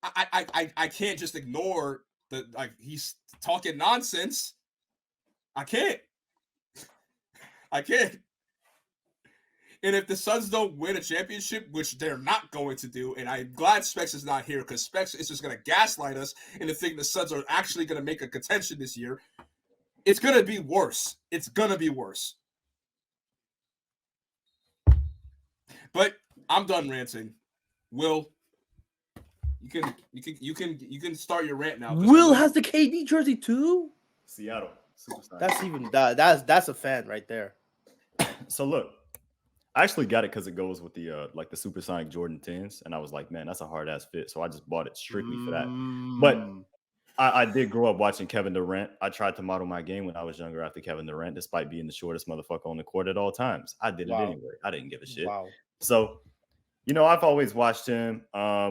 I can't just ignore he's talking nonsense. I can't. And if the Suns don't win a championship, which they're not going to do, and I'm glad Spex is not here, because Spex is just going to gaslight us into thinking the Suns are actually going to make a contention this year, it's going to be worse. It's going to be worse. But I'm done ranting. Will, you can start your rant now. Will has the KD jersey too. Seattle. That's a fan right there. So look, I actually got it because it goes with the the Supersonic Jordan 10s, and I was like, man, that's a hard ass fit. So I just bought it strictly for that. But I did grow up watching Kevin Durant. I tried to model my game when I was younger after Kevin Durant, despite being the shortest motherfucker on the court at all times. I did it anyway. I didn't give a shit. Wow. So, I've always watched him.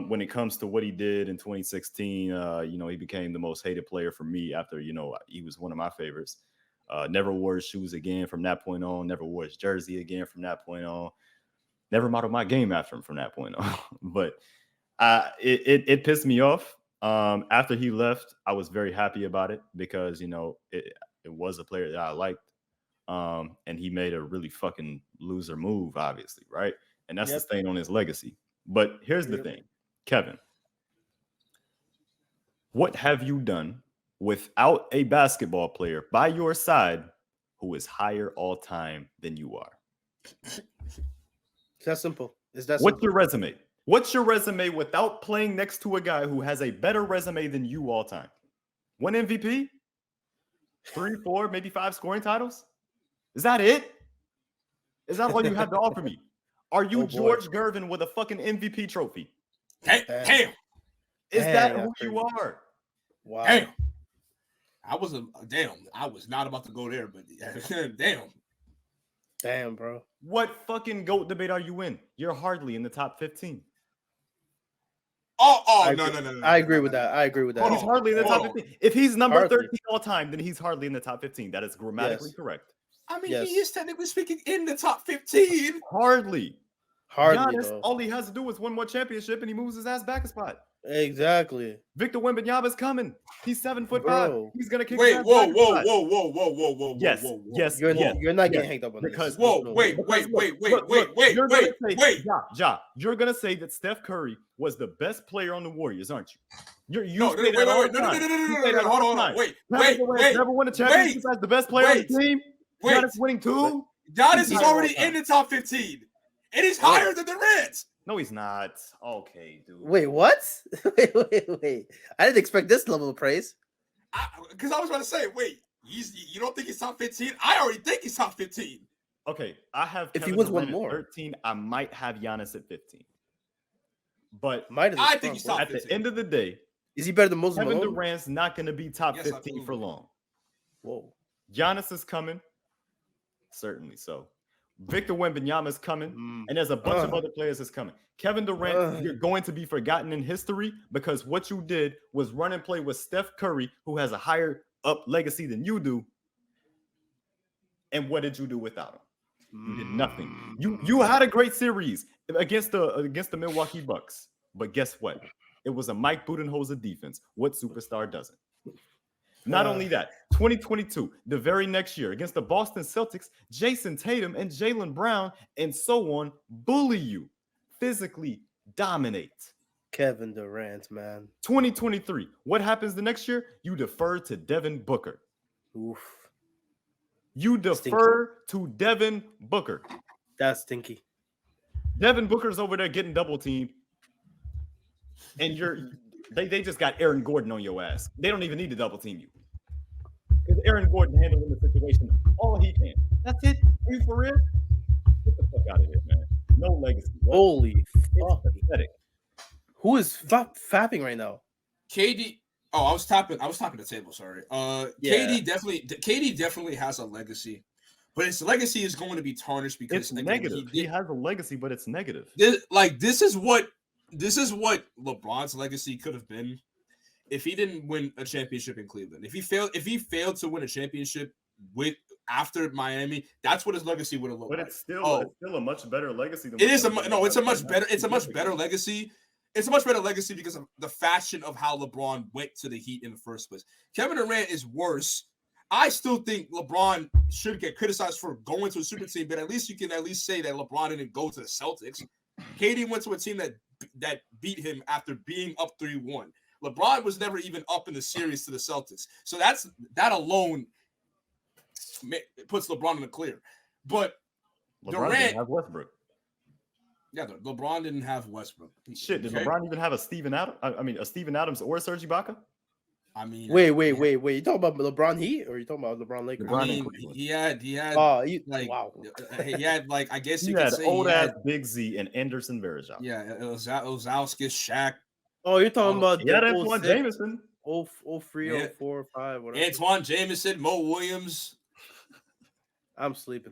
When it comes to what he did in 2016, he became the most hated player for me after, he was one of my favorites. Never wore his shoes again from that point on. Never wore his jersey again from that point on. Never modeled my game after him from that point on. But it pissed me off. After he left, I was very happy about it because, it was a player that I liked. And he made a really fucking loser move, obviously, right? And that's the stain on his legacy. But here's the thing, Kevin. What have you done without a basketball player by your side who is higher all time than you are? It's that simple. What's your resume? What's your resume without playing next to a guy who has a better resume than you all time? 1 MVP? 3, 4, maybe 5 scoring titles? Is that it? Is that all you have to offer me? Are you George Gervin with a fucking MVP trophy? Damn. Is that who you are? Wow. Damn. I was not about to go there, but damn. Damn, bro. What fucking GOAT debate are you in? You're hardly in the top 15. No. I agree with that. I agree with that. He's hardly in the top 15. If he's number 13 all time, then he's hardly in the top 15. That is grammatically correct. I mean, he is technically speaking in the top 15. Hardly. Giannis, though. all he has to do is win one championship, and he moves his ass back a spot. Exactly. Victor Wembanyama's coming. He's 7'5". Bro. He's gonna kick. Whoa. Yes. You're not getting hanged up on because this. Wait. Ja, you're gonna say that Steph Curry was the best player on the Warriors, aren't you? No. Hold on. Wait. Never won a championship as the best player on the team. Giannis winning 2. Giannis is already in the top 15, and he's higher than Durant. No, he's not. Okay, dude. Wait, what? Wait. I didn't expect this level of praise. Because I was about to say, you don't think he's top 15? I already think he's top 15. Okay, I have. If Kevin he wins Durant one more, at 13, I might have Giannis at 15. But I think he's top 15. At the end of the day, is he better than Moses Kevin Malone? Durant's not going to be top 15 for long. Whoa. Giannis is coming. Certainly so. Victor Wembanyama is coming, and there's a bunch of other players that's coming. Kevin Durant, you're going to be forgotten in history because what you did was run and play with Steph Curry, who has a higher up legacy than you do. And what did you do without him? You did nothing. You had a great series against the Milwaukee Bucks, but guess what? It was a Mike Budenholzer defense. What superstar doesn't? Not only that, 2022, the very next year, against the Boston Celtics, Jason Tatum and Jaylen Brown and so on bully you, physically dominate. Kevin Durant, man. 2023, what happens the next year? You defer to Devin Booker. Oof. You defer to Devin Booker. That's stinky. Devin Booker's over there getting double teamed, and they just got Aaron Gordon on your ass. They don't even need to double team you. Because Aaron Gordon handling the situation all he can. That's it. Are you for real? Get the fuck out of here, man. No legacy. Holy fuck. Pathetic. Who is fapping right now? KD. Oh, I was tapping the table. Sorry. KD definitely has a legacy, but his legacy is going to be tarnished because it's negative. He has a legacy, but it's negative. This is what LeBron's legacy could have been if he didn't win a championship in Cleveland. If he failed to win a championship after Miami, that's what his legacy would have looked like. But it's still a much better legacy than it's a much better legacy. It's a much better legacy because of the fashion of how LeBron went to the Heat in the first place. Kevin Durant is worse. I still think LeBron should get criticized for going to a super team, but at least you can say that LeBron didn't go to the Celtics. KD went to a team that beat him after being up 3-1. LeBron was never even up in the series to the Celtics. So that alone puts LeBron in the clear. But LeBron Durant didn't have Westbrook. Yeah, LeBron didn't have Westbrook. Shit, did LeBron even have a Steven Adams? A Steven Adams or a Serge Ibaka? I mean, wait. You talking about LeBron Heat or you talking about LeBron Lakers? He had. Wow. He had I guess you could say old ass Big Z and Anderson Varejao. Yeah, it was Ozalskis, Shaq. Oh, you're talking about Antoine Jameson. 03, 04, 05, whatever. Antoine Jameson, Mo Williams. I'm sleeping.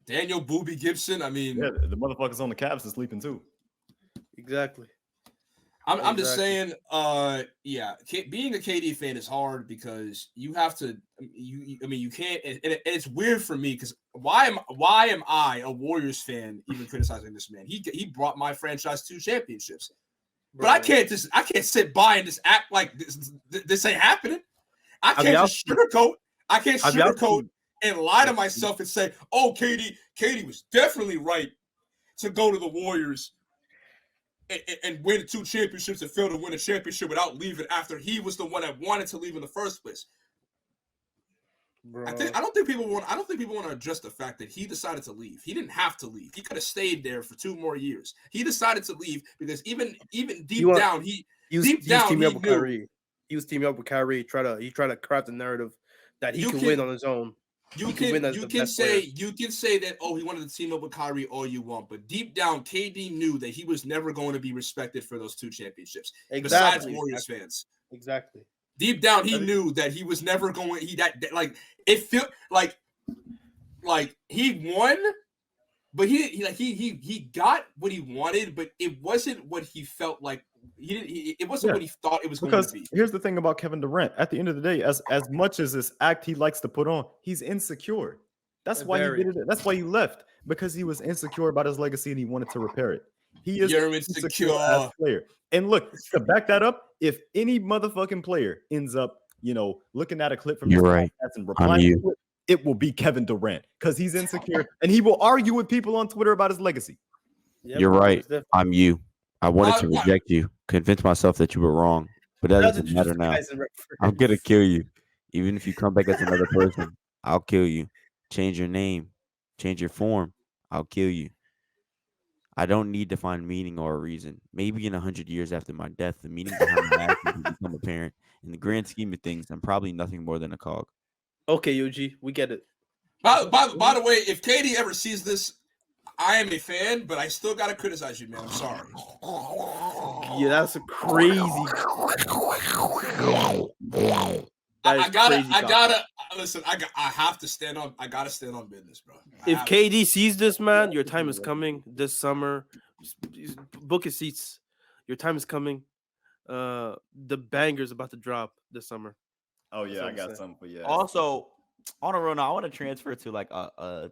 Daniel Boobie Gibson. I mean, yeah, the motherfuckers on the Cavs are sleeping too. Exactly. I'm just saying, being a KD fan is hard because you have to. You can't. And it's weird for me because why am I a Warriors fan even criticizing this man? He brought my franchise 2 championships, but I can't sit by and just act like this ain't happening. I can't just sugarcoat. I can't sugarcoat and lie to myself and say, "Oh, KD was definitely right to go to the Warriors and win 2 championships and fail to win a championship without leaving after he was the one that wanted to leave in the first place." Bro. I don't think people want to address the fact that he decided to leave. He didn't have to leave. He could have stayed there for 2 more years. He decided to leave because even deep down he with Kyrie. He was teaming up with Kyrie. He tried to craft a narrative that he could win on his own. You can say that, oh, he wanted to team up with Kyrie all you want, but deep down, KD knew that he was never going to be respected for those 2 championships. Besides Warriors fans. Exactly. Deep down, he knew that he was never going. It felt like he won, but he got what he wanted, but it wasn't what he felt like. It wasn't what he thought it was going to be. Here's the thing about Kevin Durant. At the end of the day, as much as this act he likes to put on, he's insecure. That's why he did it. That's why he left, because he was insecure about his legacy and he wanted to repair it. He is insecure as a player. And look, to back that up, if any motherfucking player ends up, looking at a clip from right. and replying to it will be Kevin Durant, because he's insecure and he will argue with people on Twitter about his legacy. You're right. I'm you. I wanted to reject you, convince myself that you were wrong, but that doesn't matter now. I'm gonna kill you. Even if you come back as another person, I'll kill you. Change your name, change your form, I'll kill you. I don't need to find meaning or a reason. Maybe in 100 years after my death, the meaning behind my actions will become apparent. In the grand scheme of things, I'm probably nothing more than a cog. Okay, UG, we get it. By the way, if Katie ever sees this, I am a fan, but I still gotta criticize you, man. I'm sorry. Yeah, that's a crazy. I gotta listen. I have to stand on. I gotta stand on business, bro. If KD sees this, man, your time is coming this summer. Book his seats. Your time is coming. The banger's about to drop this summer. Oh yeah, I got something for you. Also, on a real note, I want to transfer to like a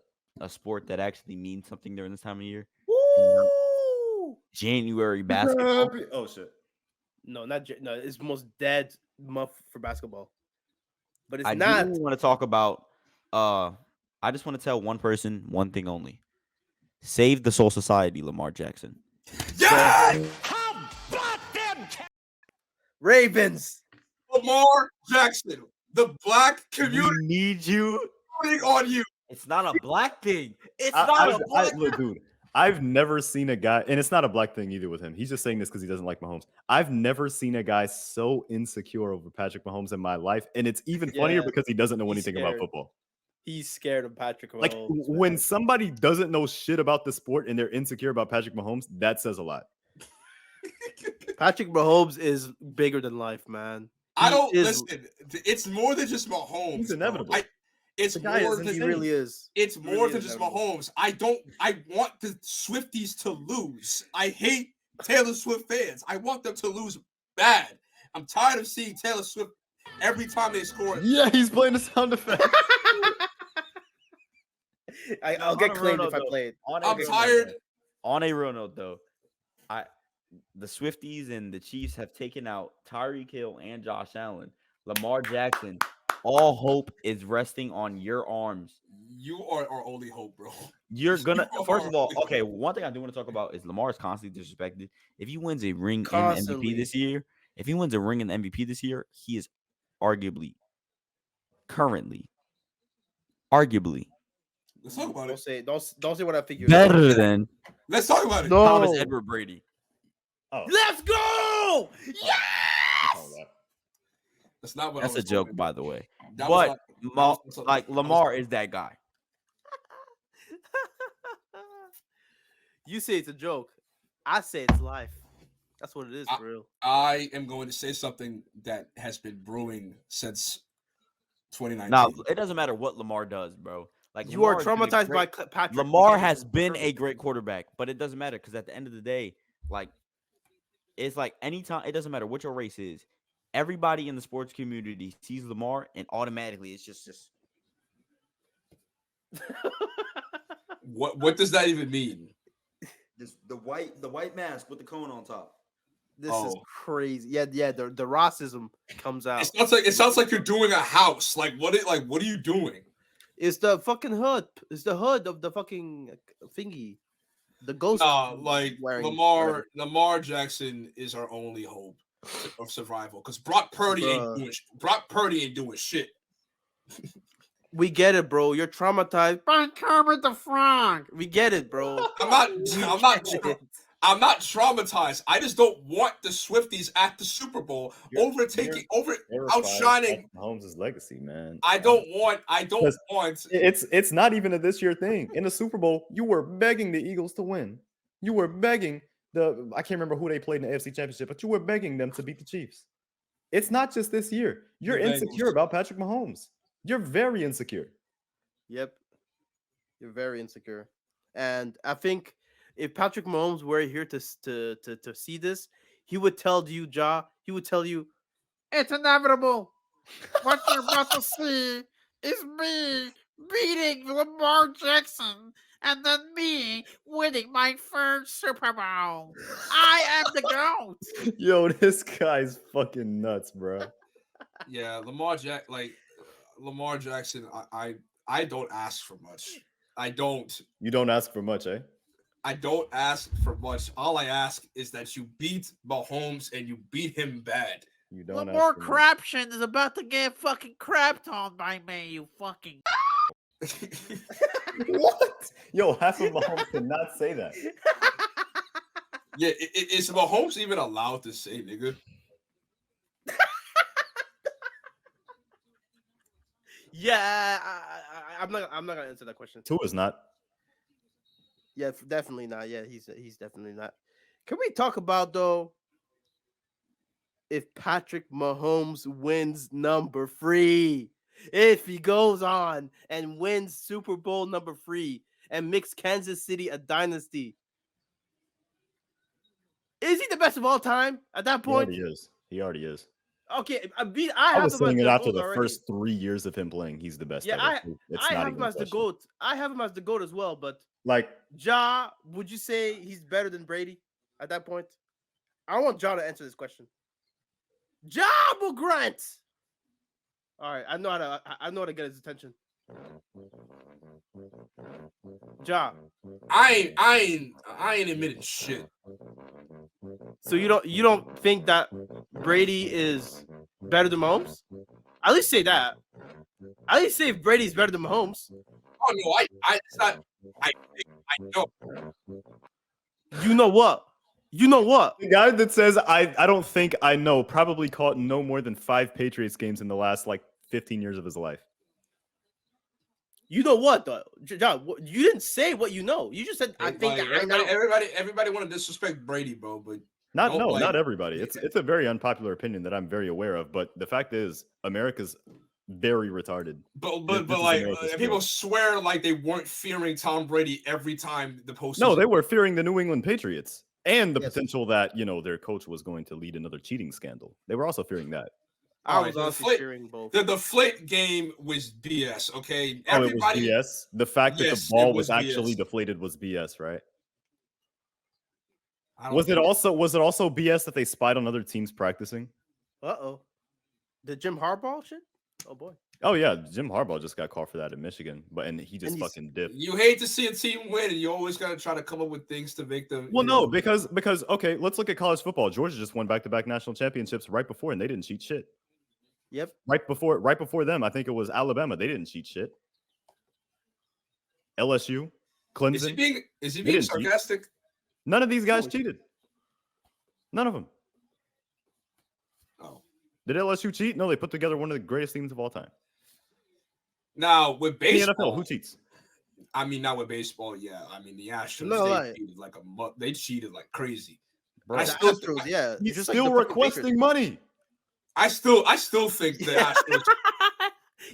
sport that actually means something during this time of year. Woo! January basketball. Oh shit. No, it's the most dead month for basketball. But it's I not. do want to talk about. I just want to tell one person one thing only: save the Soul Society, Lamar Jackson. Yeah. Ravens. Lamar Jackson, the black community need you on you. It's not a black thing. It's not a black thing. Look, dude, I've never seen a guy, and it's not a black thing either with him. He's just saying this because he doesn't like Mahomes. I've never seen a guy so insecure over Patrick Mahomes in my life, and it's even funnier because he doesn't know anything about football. He's scared of Patrick Mahomes. Like when somebody doesn't know shit about the sport and they're insecure about Patrick Mahomes, that says a lot. Patrick Mahomes is bigger than life, man. Listen. It's more than just Mahomes. He's inevitable. It's more than he really is. It's more than just Mahomes. I want the Swifties to lose. I hate Taylor Swift fans. I want them to lose bad. I'm tired of seeing Taylor Swift every time they score. Yeah, he's playing the sound effect. I'll get claimed if I play it. I'm tired. On a real note, though, the Swifties and the Chiefs have taken out Tyreek Hill and Josh Allen. Lamar Jackson, all hope is resting on your arms. You are our only hope, bro. You're gonna first of all, okay. One thing I do want to talk about is Lamar is constantly disrespected. If he wins a ring in MVP this year, he is arguably. Let's talk about it. Don't say what I figured. Better than. Let's talk about it. No. Thomas Edward Brady. Oh. Let's go! Yes! That's not what. That's a joke, by the way. But Lamar is that guy. You say it's a joke. I say it's life. That's what it is, for real. I am going to say something that has been brewing since 2019. Now, it doesn't matter what Lamar does, bro. Like you are traumatized by Patrick. Lamar has been a great quarterback, but it doesn't matter because at the end of the day, like it's like anytime it doesn't matter what your race is. Everybody in the sports community sees Lamar, and automatically it's just. What does that even mean? The white mask with the cone on top. This is crazy. Yeah. The racism comes out. It sounds like you're doing a house. Like what are you doing? It's the fucking hood. It's the hood of the fucking thingy. The ghost. Lamar Jackson is our only hope of survival because Brock Purdy ain't doing shit. We get it, bro. You're traumatized by Kermit the Frog. We get it, bro. I'm I'm not traumatized. I just don't want the Swifties at the Super Bowl outshining Mahomes' legacy, man. I don't want. It's not even a this year thing. In the Super Bowl, you were begging the Eagles to win. You were begging I can't remember who they played in the AFC Championship, but you were begging them to beat the Chiefs. It's not just this year. You're insecure about Patrick Mahomes. You're very insecure. Yep. You're very insecure. And I think if Patrick Mahomes were here to see this, he would tell you, he would tell you, it's inevitable. What you're about to see is me beating Lamar Jackson and then me winning my first Super Bowl. I am the GOAT. Yo, this guy's fucking nuts, bro. Yeah, Lamar Jackson, I don't ask for much. I don't. You don't ask for much, eh? I don't ask for much. All I ask is that you beat Mahomes and you beat him bad. You don't. Lamar Craption is about to get fucking crapped on by me, you fucking. What? Yo, half of Mahomes cannot say that. Yeah, is Mahomes even allowed to say nigga? Yeah, I'm not gonna answer that question. Tua is not. Yeah, definitely not. Yeah, he's definitely not. Can we talk about though if Patrick Mahomes wins number 3? If he goes on and wins Super Bowl number 3 and makes Kansas City a dynasty, is he the best of all time at that point? He already is. Okay, I was saying it after the first 3 years of him playing. He's the best. Yeah, I have him as the GOAT. I have him as the GOAT as well. But like, would you say he's better than Brady at that point? I want Ja to answer this question. Ja Grant. All right, I know how to get his attention. Ja, I ain't admitting shit. So you don't think that Brady is better than Mahomes? At least say that. At least say if Brady's better than Mahomes. Oh no, it's not. I know. You know what? You know what? The guy that says I don't think I know probably caught no more than 5 Patriots games in the last 15 years of his life. You know what though, John? You didn't say what you know. You just said I think I know. Everybody want to disrespect Brady, bro, but not everybody. It's a very unpopular opinion that I'm very aware of. But the fact is, America's very retarded. But people swear like they weren't fearing Tom Brady every time the postseason. No, they were fearing the New England Patriots and the potential that their coach was going to lead another cheating scandal. They were also fearing that. I was honestly fearing both. The deflate game was BS. Okay, everybody. It was BS. The fact that the ball was actually deflated was BS, right? Was it also BS that they spied on other teams practicing? The Jim Harbaugh shit? Oh boy. Oh yeah, Jim Harbaugh just got called for that in Michigan, and he just fucking dipped. You hate to see a team win, and you always gotta try to come up with things to make them. Well, no, because okay, let's look at college football. Georgia just won back-to-back national championships right before, and they didn't cheat shit. Yep. Right before them, I think it was Alabama. They didn't cheat shit. LSU, Clemson. Is he being sarcastic? Cheat. None of these guys cheated. None of them. Oh. Did LSU cheat? No, they put together one of the greatest teams of all time. Now with baseball, in the NFL, who cheats? I mean, not with baseball. Yeah, I mean the Astros. They cheated like crazy. Bro, he's still requesting money. I still think the Astros.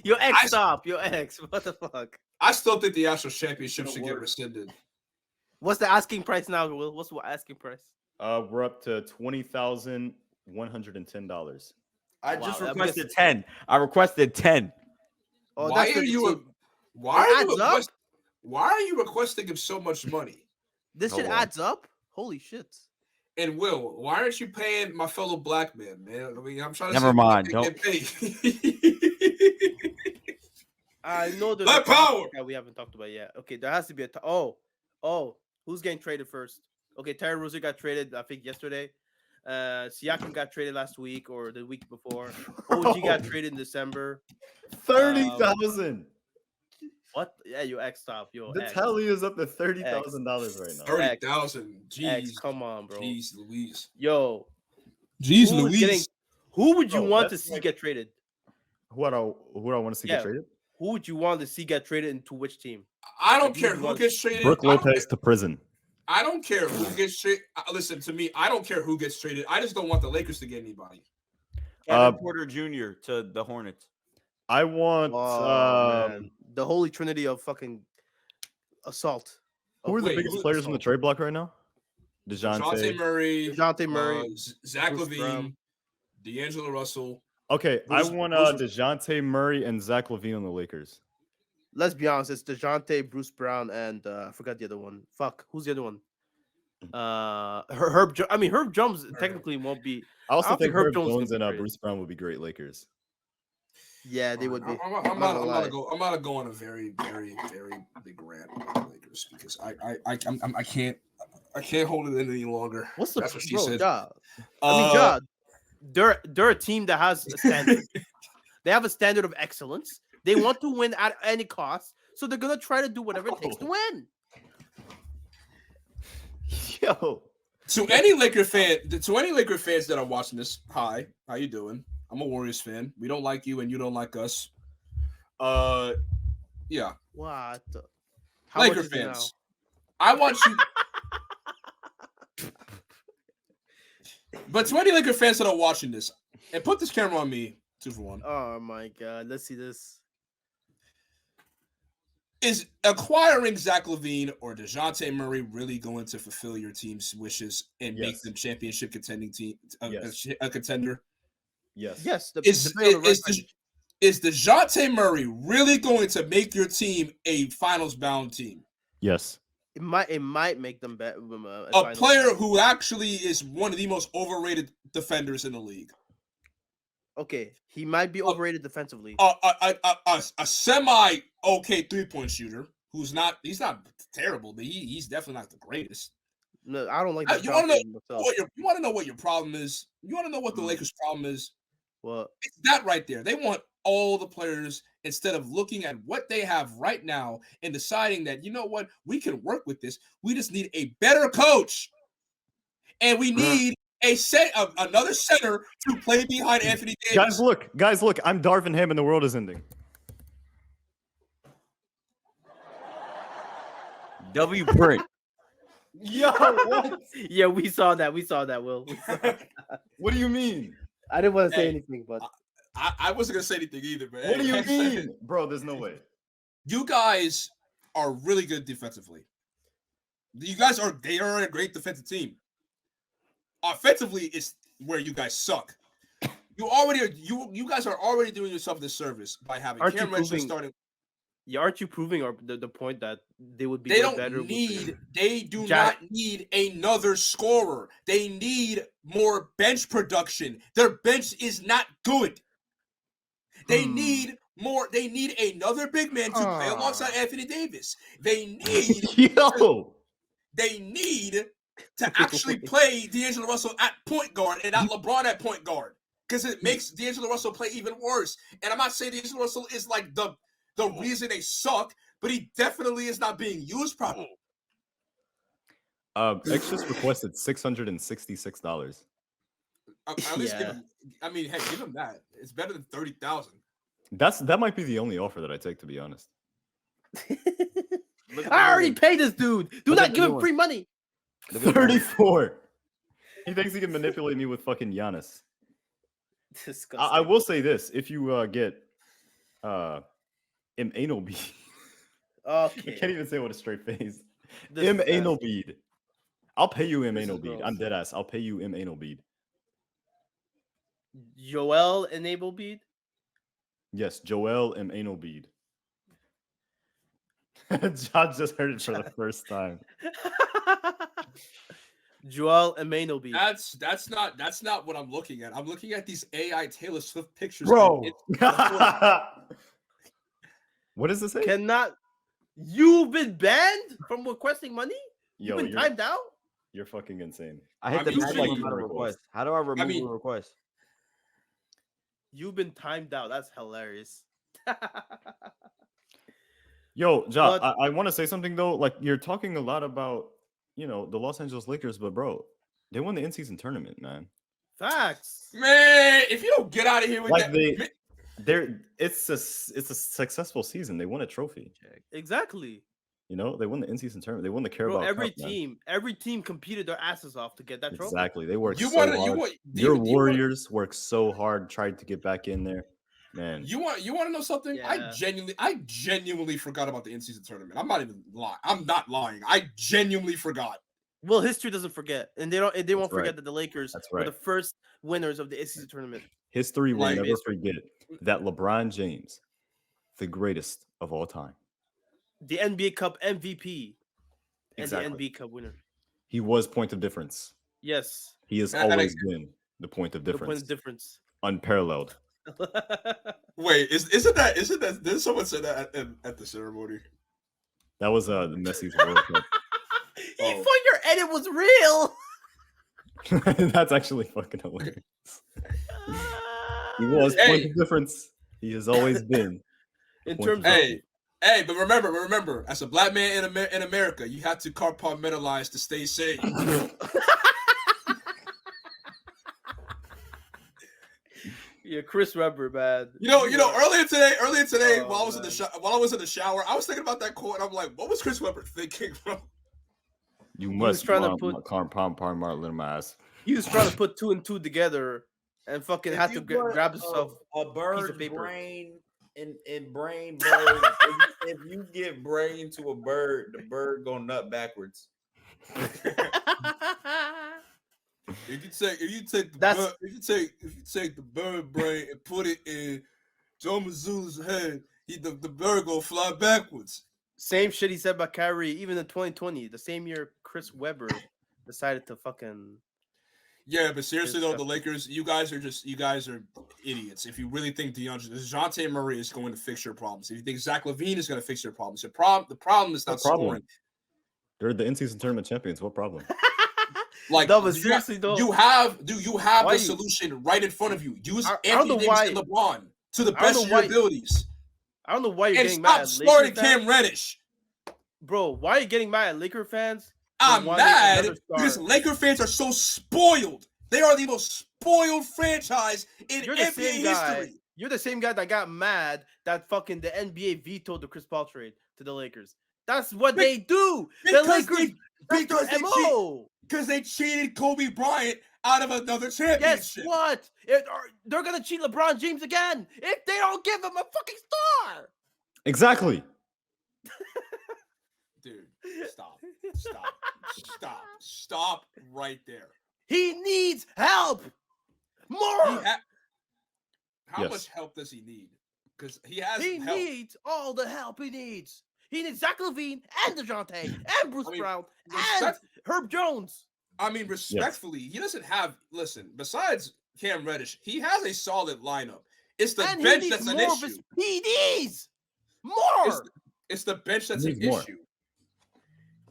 Your ex stop. Your ex. What the fuck? I still think the Astros championship should get rescinded. What's the asking price now, Will? What's the asking price? We're up to $20,110. I just requested 10. I requested 10. Oh, why are you requesting him so much money? This shit adds up. Holy shit. And Will, why aren't you paying my fellow black man? I mean, I'm trying to. Never mind. Don't. I know there's black power that we haven't talked about yet. Okay, there has to be a. Who's getting traded first? Okay, Terry Rozier got traded. I think yesterday. Siakam got traded last week or the week before. OG got traded in December. 30,000. What? Yeah, you X stop. Yo, The X. tally is up to $30,000 right now. 30,000. Jeez. X, come on, bro. Jeez Louise. Yo. Jeez Louise. Who would you Bro, want to that's see like- get traded? Who do I want to see get traded? Who would you want to see get traded into which team? I don't care who gets traded. Brook Lopez to prison. I don't care who gets traded. Listen to me. I don't care who gets traded. I just don't want the Lakers to get anybody. Kevin Porter Jr. to the Hornets. I want man. The holy trinity of fucking assault. Who are the biggest players on the trade block right now? DeJounte Murray, Zach Bruce LaVine, Brown. D'Angelo Russell. Okay, I want DeJounte Murray and Zach LaVine on the Lakers. Let's be honest, it's DeJounte, Bruce Brown, and I forgot the other one. Fuck, who's the other one? Herb. Herb Jones technically won't be. I also think Herb Jones and Bruce Brown would be great Lakers. Yeah, they would be. I'm not gonna go on a very, very, very big rant about the Lakers because I can't hold it in any longer. What's the That's what she bro, said. Ja, they're a team that has a standard. They have a standard of excellence. They want to win at any cost, so they're gonna try to do whatever it takes to win. Yo, to any Laker fans that are watching this, hi, how you doing? I'm a Warriors fan. We don't like you, and you don't like us. Yeah. What? Laker fans, I want you. But to any Laker fans that are watching this, and put this camera on me, Tooforwon. Oh my God, let's see this. Is acquiring Zach LaVine or DeJounte Murray really going to fulfill your team's wishes and make them championship contending team, a contender? Yes. Yes. Is DeJounte Murray really going to make your team a finals-bound team? Yes. It might make them better. A player who actually is one of the most overrated defenders in the league. Okay, he might be overrated defensively. A semi okay 3-point shooter he's not terrible, but he's definitely not the greatest. No, I don't like. You want to know what your problem is? You want to know what the Lakers' problem is? What? It's that right there. They want all the players instead of looking at what they have right now and deciding that, you know what, we can work with this. We just need a better coach, and we need another center to play behind Anthony Davis. Guys, look! I'm Darvin Ham, and the world is ending. W print. Yo, what? Yeah, we saw that. Will. What do you mean? I didn't want to say anything, but I wasn't gonna say anything either, man. What do you mean, bro? There's no way. You guys are really good defensively. They are a great defensive team. Offensively is where you guys suck. You guys are already doing yourself this service by having Cam Reddish starting. Yeah, aren't you proving the point that they would be They do not need another scorer. They need more bench production. Their bench is not good. They need more. They need another big man to play alongside Anthony Davis. They need They need to actually play D'Angelo Russell at point guard and not LeBron at point guard, because it makes D'Angelo Russell play even worse. And I'm not saying D'Angelo Russell is like the reason they suck, but he definitely is not being used properly. X just requested $666. At least give him, give him that. It's better than 30,000. That might be the only offer that I take, to be honest. I already paid this dude. Do not give him free money. 34. He thinks he can manipulate me with fucking Giannis. Disgusting. I will say this: if you get M anal bead, okay, I can't even say it with a straight face. M anal bead. I'll pay you M anal bead. I'm dead ass. I'll pay you M anal bead. Joel enable bead. Yes, Joel M anal bead. John just heard it for the first time. Joel Emmanuel bead. That's not what I'm looking at. I'm looking at these AI Taylor Swift pictures. Bro. What does this say? You've been banned from requesting money? Yo, You've been timed out? You're fucking insane. I hit the request. How do I remove a request? You've been timed out. That's hilarious. Yo, Ja, I want to say something though. Like you're talking a lot about, the Los Angeles Lakers, but bro, they won the in-season tournament, man. Facts, man. If you don't get out of here with like that, it's a successful season. They won a trophy. Exactly. They won the in-season tournament. They won the Carabao Cup. Every team competed their asses off to get that trophy. Exactly. They worked hard. Your Warriors worked so hard, tried to get back in there. Man, you want to know something? Yeah. I genuinely forgot about the in-season tournament. I'm not even lying. I'm not lying. I genuinely forgot. Well, history doesn't forget, and they won't forget that the Lakers were the first winners of the in-season tournament. History will never forget that LeBron James, the greatest of all time, the NBA Cup MVP, and the NBA Cup winner. He was point of difference. Yes, he has always been the point of difference. The point of difference, unparalleled. Wait, isn't that? Did someone say that at the ceremony? That was the Messi's World Cup. You thought your edit was real. That's actually fucking hilarious. He was point of difference. He has always been. In terms of but remember, as a black man in America, you have to compartmentalize to stay safe. Yeah, Chris Webber, man. Earlier today, while I was in the shower, I was thinking about that quote, and I'm like, what was Chris Webber thinking, bro? You must compartmentalize my ass. He was trying to put 2 and 2 together, and fucking had to grab himself a bird's piece of paper. Brain and brain bird. if you give brain to a bird, the bird gonna nut backwards. If you take the bird brain and put it in Joe Mazzulla's head, the bird gonna fly backwards. Same shit he said about Kyrie, even in 2020, the same year Chris Webber decided to fucking. Yeah, but seriously though, the Lakers, you guys are idiots. If you really think DeJounte Murray is going to fix your problems, if you think Zach LaVine is going to fix your problems, the problem is not scoring. They're the in-season tournament champions. What problem? Like, no, but seriously though, you have the solution right in front of you. Use Anthony Davis and LeBron to the best of your abilities. I don't know why you're getting mad. And stop starting Cam Reddish. Bro, why are you getting mad at Laker fans? I'm mad because Laker fans are so spoiled. They are the most spoiled franchise in NBA history. You're the same guy that got mad that fucking the NBA vetoed the Chris Paul trade to the Lakers. That's what they do. The Lakers, because they cheated Kobe Bryant out of another championship. Guess what? They're gonna cheat LeBron James again if they don't give him a fucking star. Exactly. Dude, stop right there. He needs help. More. How much help does he need? Because he needs all the help he needs. He needs Zach LaVine and DeJounte and Bruce Brown and Herb Jones. I mean, respectfully, he doesn't have. Listen, besides Cam Reddish, he has a solid lineup. It's the bench that's an issue. His PDs. More. It's the bench that's an issue.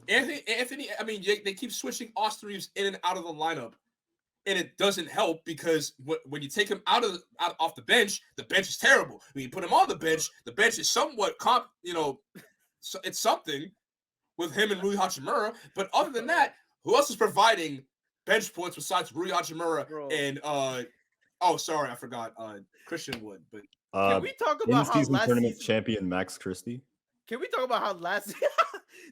Anthony. I mean, they keep switching Austin Reaves in and out of the lineup, and it doesn't help because when you take him off the bench is terrible. When you put him on the bench is somewhat it's something with him and Rui Hachimura. But other than that, who else is providing bench points besides Rui Hachimura and sorry, I forgot Christian Wood. But can we talk about how last tournament champion Max Christie? Can we talk about how last?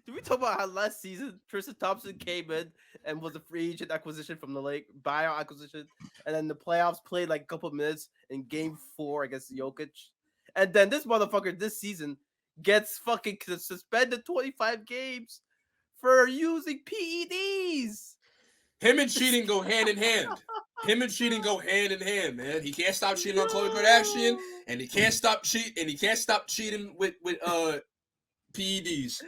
Did we talk about how last season Tristan Thompson came in and was a free agent acquisition from the buyout acquisition, and then the playoffs played like a couple of minutes in Game 4 against Jokic, and then this motherfucker this season gets fucking suspended 25 games for using PEDs. Him and cheating go hand in hand. Man. He can't stop cheating on Khloe Kardashian, and he can't stop cheating with PEDs.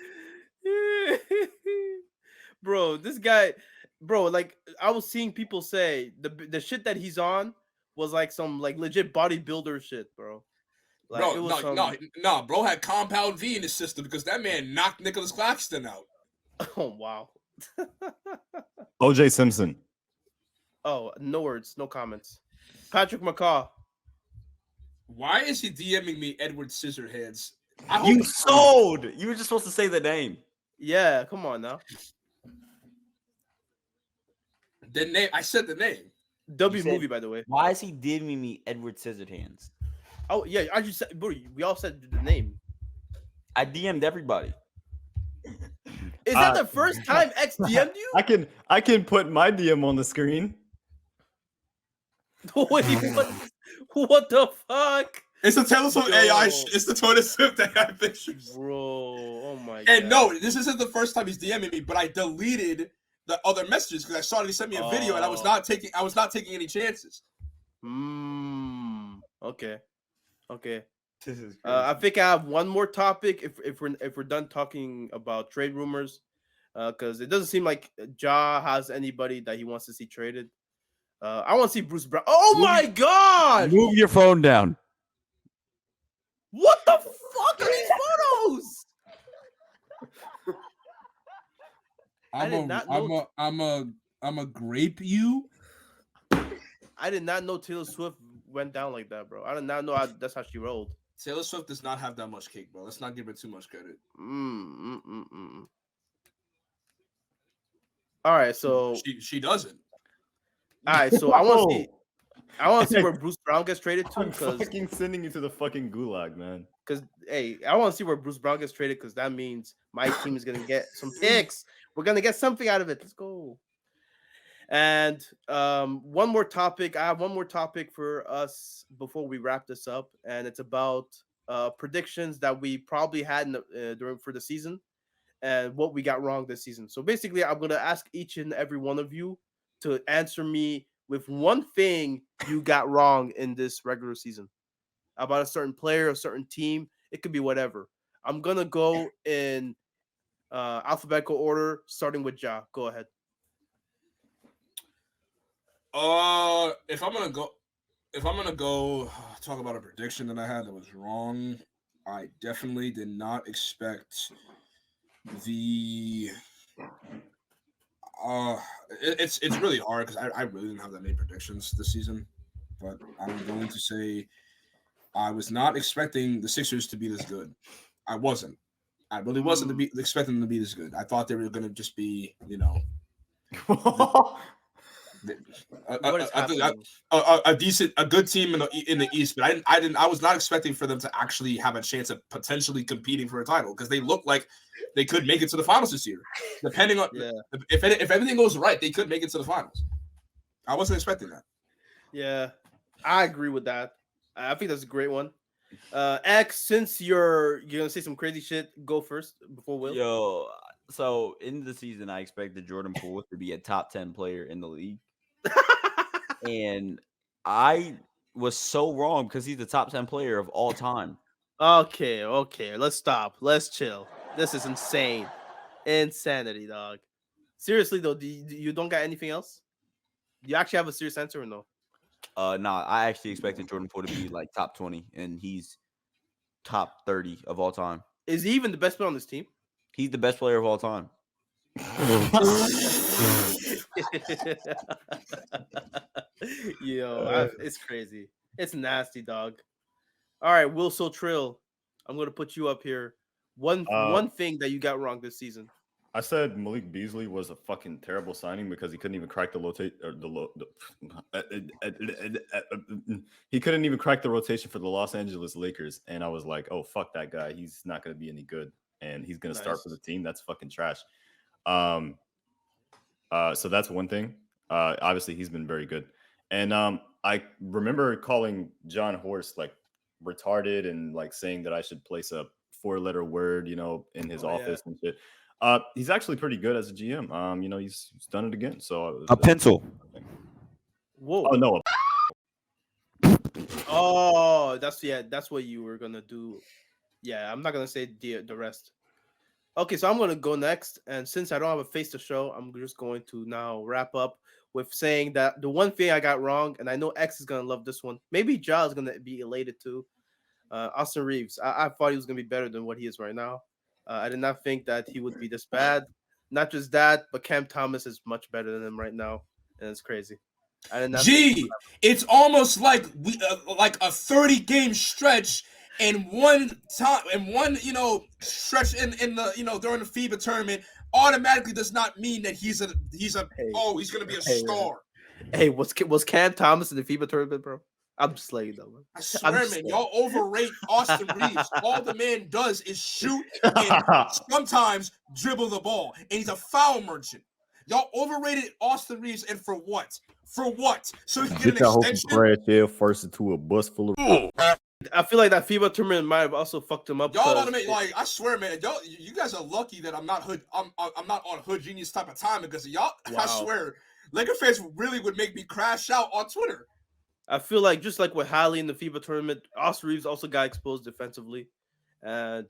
Bro, this guy, like I was seeing people say the shit that he's on was like some like legit bodybuilder shit, bro. Like, no, bro had Compound V in his system because that man knocked Nicholas Claxton out. Oh wow. OJ Simpson. Oh, no words, no comments. Patrick McCaw. Why is he DMing me Edward Scissorhands You sold. You were just supposed to say the name. Yeah, come on now. The name. I said the name. Movie, by the way. Why is he giving me Edward Scissorhands? Oh yeah, I just said, bro. We all said the name. I DM'd everybody. Is that the first time X DM'd you? I can put my DM on the screen. Wait, what the fuck? It's the Taylor Swift AI. It's the Taylor Swift AI pictures, bro. Oh my god. And no, this isn't the first time he's DMing me, but I deleted the other messages because I saw that he sent me a video, and I was not taking any chances. Okay. This is I think I have one more topic if we're done talking about trade rumors, because it doesn't seem like Ja has anybody that he wants to see traded. I want to see Bruce Brown. Oh my god! Move your phone down. What the fuck are these photos? I'm a grape you. I did not know Taylor Swift went down like that, bro. I did not know that's how she rolled. Taylor Swift does not have that much cake, bro. Let's not give her too much credit. All right, so she doesn't. All right, so I want to see where Bruce Brown gets traded to. I'm fucking sending you to the fucking gulag, man. Because hey, I want to see where Bruce Brown gets traded because that means my team is gonna get some picks. We're gonna get something out of it. Let's go. And one more topic. I have one more topic for us before we wrap this up, and it's about predictions that we probably had for the season and what we got wrong this season. So basically, I'm gonna ask each and every one of you to answer me with one thing you got wrong in this regular season about a certain player, a certain team. It could be whatever. I'm gonna go in alphabetical order, starting with Ja. Go ahead. If I'm gonna go talk about a prediction that I had that was wrong, I definitely did not expect the. It's really hard because I really didn't have that many predictions this season, but I'm going to say I was not expecting the Sixers to be this good. I wasn't. I really wasn't expecting them to be this good. I thought they were going to just be, a good team in the East, but I was not expecting for them to actually have a chance of potentially competing for a title because they look like they could make it to the finals this year. Depending on if everything goes right, they could make it to the finals. I wasn't expecting that. Yeah, I agree with that. I think that's a great one. X, since you're gonna say some crazy shit, go first before Will. Yo, so in the season, I expected Jordan Poole to be a top 10 player in the league. And I was so wrong because he's the top 10 player of all time. Okay. Let's stop. Let's chill. This is insane. Insanity, dog. Seriously, though, you don't got anything else? Do you actually have a serious answer or no? Nah, I actually expected Jordan Poole to be like top 20, and he's top 30 of all time. Is he even the best player on this team? He's the best player of all time. Yo, it's crazy. It's nasty, dog. All right, WillSoTrill, I'm gonna put you up here. One thing that you got wrong this season. I said Malik Beasley was a fucking terrible signing because he couldn't even crack he couldn't even crack the rotation for the Los Angeles Lakers, and I was like, oh fuck that guy, he's not gonna be any good, and he's gonna start for the team. That's fucking trash. So that's one thing. Obviously, he's been very good, and I remember calling John Horst like retarded and like saying that I should place a 4-letter word, in his office and shit. He's actually pretty good as a GM. He's done it again. So a pencil. Whoa! Oh no! Oh, that's what you were gonna do. Yeah, I'm not gonna say the rest. Okay, so I'm gonna go next, and since I don't have a face to show, I'm just going to now wrap up with saying that the one thing I got wrong, and I know X is gonna love this one. Maybe Ja is gonna be elated too. Austin Reaves. I thought he was gonna be better than what he is right now. I did not think that he would be this bad. Not just that, but Cam Thomas is much better than him right now, and it's crazy. It's almost like we like a 30-game stretch, in one time, in one stretch in the during the FIBA tournament, automatically does not mean that he's gonna be a star. Hey, was Cam Thomas in the FIBA tournament, bro? I'm just letting you know, man. I swear, man, y'all overrate Austin Reaves. All the man does is shoot and sometimes dribble the ball, and he's a foul merchant. Y'all overrated Austin Reaves, and for what? For what? So he can get an extension? Crash first into a bus full of. I feel like that FIBA tournament might have also fucked him up. Y'all about to make I swear, man, you guys are lucky that I'm not on Hood Genius type of time because y'all. Wow. I swear, Laker fans really would make me crash out on Twitter. I feel like just like with Hallie in the FIBA tournament, Austin Reaves also got exposed defensively, and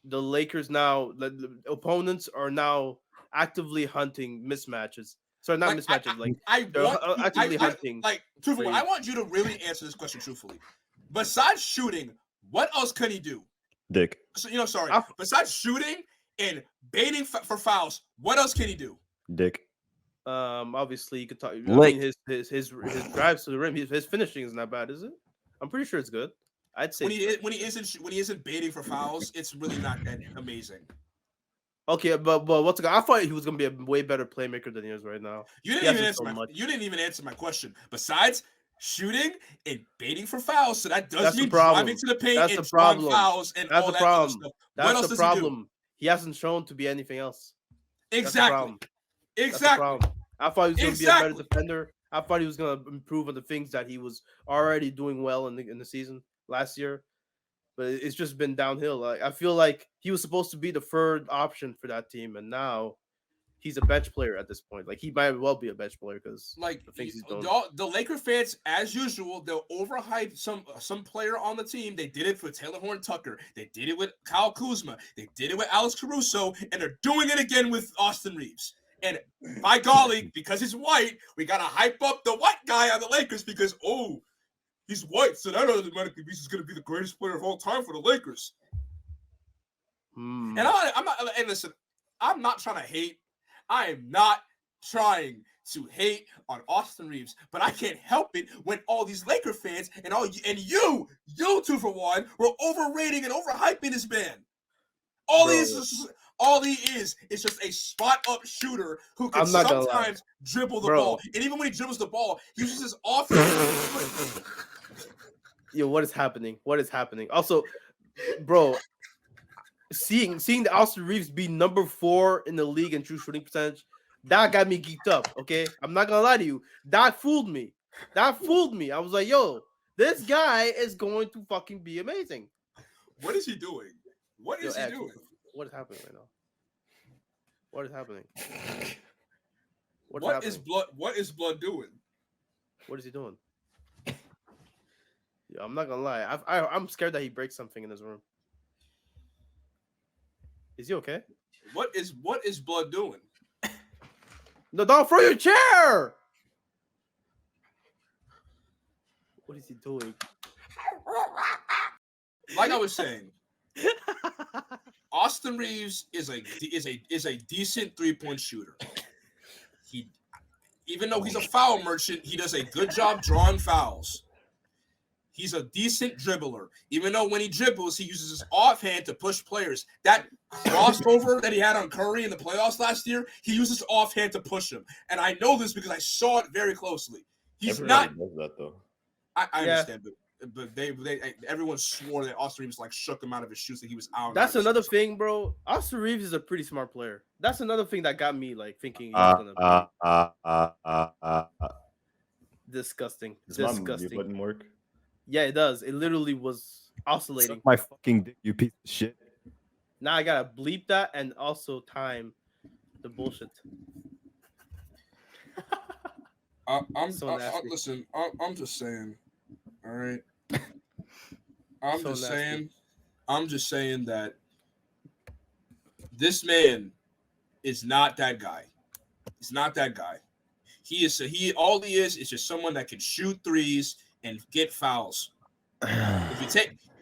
the Lakers now, the opponents are now actively hunting mismatches. Sorry, not mismatches. Actively hunting. Truthfully, I want you to really answer this question truthfully. Besides shooting, what else can he do? Dick. So, besides shooting and baiting for fouls, what else can he do? Dick. Obviously you could talk. I mean, his drives to the rim, his finishing is not bad, is it? I'm pretty sure it's good. I'd say when he isn't baiting for fouls, it's really not that amazing. Okay, but I thought he was gonna be a way better playmaker than he is right now. You didn't even answer my question. Besides shooting and baiting for fouls, so that does mean driving to the paint and drawing fouls and all that other stuff. What else does he do? He hasn't shown to be anything else. Exactly. I thought he was going to be a better defender. I thought he was going to improve on the things that he was already doing well in the season last year. But it's just been downhill. I feel like he was supposed to be the third option for that team, and now he's a bench player at this point. Like, he might well be a bench player because the things he's doing. The Laker fans, as usual, they'll overhype some player on the team. They did it for Taylor Horn-Tucker. They did it with Kyle Kuzma. They did it with Alex Caruso, and they're doing it again with Austin Reaves. And by golly, because he's white, we gotta hype up the white guy on the Lakers because he's white, so that automatically means he's gonna be the greatest player of all time for the Lakers. And I'm not. And listen, I'm not trying to hate. I am not trying to hate on Austin Reaves, but I can't help it when all these Laker fans and you Tooforwon were overrating and overhyping this man. All he is just a spot-up shooter who can sometimes dribble the ball. And even when he dribbles the ball, he uses his offense. Yo, what is happening? What is happening? Also, bro, seeing the Austin Reaves be number 4 in the league in true shooting percentage, that got me geeked up, okay? I'm not going to lie to you. That fooled me. I was like, yo, this guy is going to fucking be amazing. What is he doing? What is he doing? What is happening right now? What is happening? What is Blood doing? What is he doing? Yeah, I'm not gonna lie. I'm scared that he breaks something in his room. Is he okay? What is Blood doing? No, don't throw your chair. What is he doing? Like I was saying, Austin Reaves is a decent 3-point shooter. Even though he's a foul merchant, he does a good job drawing fouls. He's a decent dribbler. Even though when he dribbles, he uses his offhand to push players. That crossover that he had on Curry in the playoffs last year, he uses offhand to push him. And I know this because I saw it very closely. Everybody does that, though. I understand, but everyone swore that Austin Reaves shook him out of his shoes, that he was out. That's another thing, bro. Austin Reaves is a pretty smart player. That's another thing that got me thinking he was gonna be disgusting. My button work? Yeah, it does. It literally was oscillating. Suck my fucking dick, you piece of shit. Now I gotta bleep that and also time the bullshit. Listen, I'm just saying. All right. I'm just saying that this man is not that guy. He's not that guy. All he is just someone that can shoot threes and get fouls.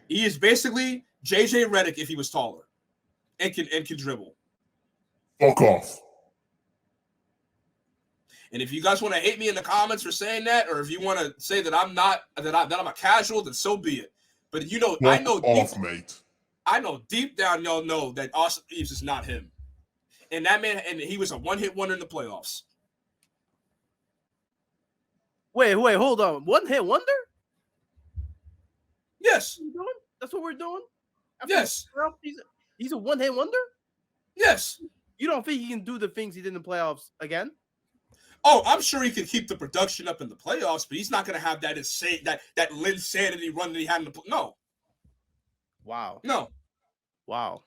He is basically JJ Redick if he was taller and can dribble. Fuck off. And if you guys want to hate me in the comments for saying that, or if you want to say that I'm a casual, then so be it. But I know deep down y'all know that Austin Reaves is not him. And that man, and he was a one-hit wonder in the playoffs. Wait, hold on. One-hit wonder? Yes. That's what we're doing? Yes. He's a one-hit wonder? Yes. You don't think he can do the things he did in the playoffs again? Oh, I'm sure he can keep the production up in the playoffs, but he's not going to have that insane, that insanity run that he had in the no. Wow. No. Wow.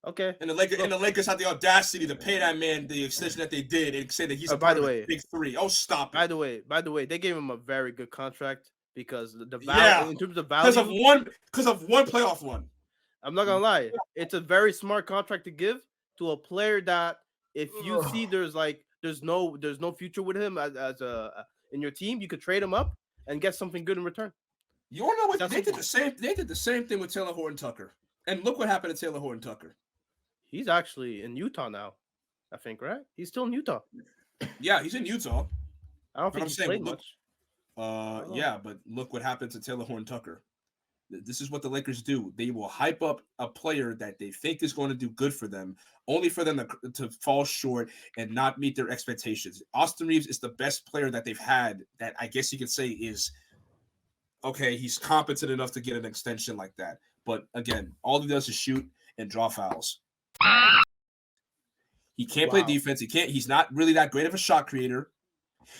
Okay. And the Lakers had the audacity to pay that man the extension that they did and say that he's by the way, big three. Oh, stop it. By the way, they gave him a very good contract because the value in terms of value because of one playoff run. I'm not gonna lie, it's a very smart contract to give to a player that if you see there's no future with him as in your team, you could trade him up and get something good in return. You want to know what they did the same thing with Taylor Horton Tucker, and look what happened to Taylor Horton Tucker. He's actually in Utah now, I think, right? He's still in Utah. Yeah, he's in Utah. I don't think he's played much. Yeah, but look what happened to Taylor Horton Tucker. This is what the Lakers do. They will hype up a player that they think is going to do good for them, only for them to fall short and not meet their expectations. Austin Reaves is the best player that they've had that I guess you could say is, okay, he's competent enough to get an extension like that. But again, all he does is shoot and draw fouls. He can't play defense. He's not really that great of a shot creator.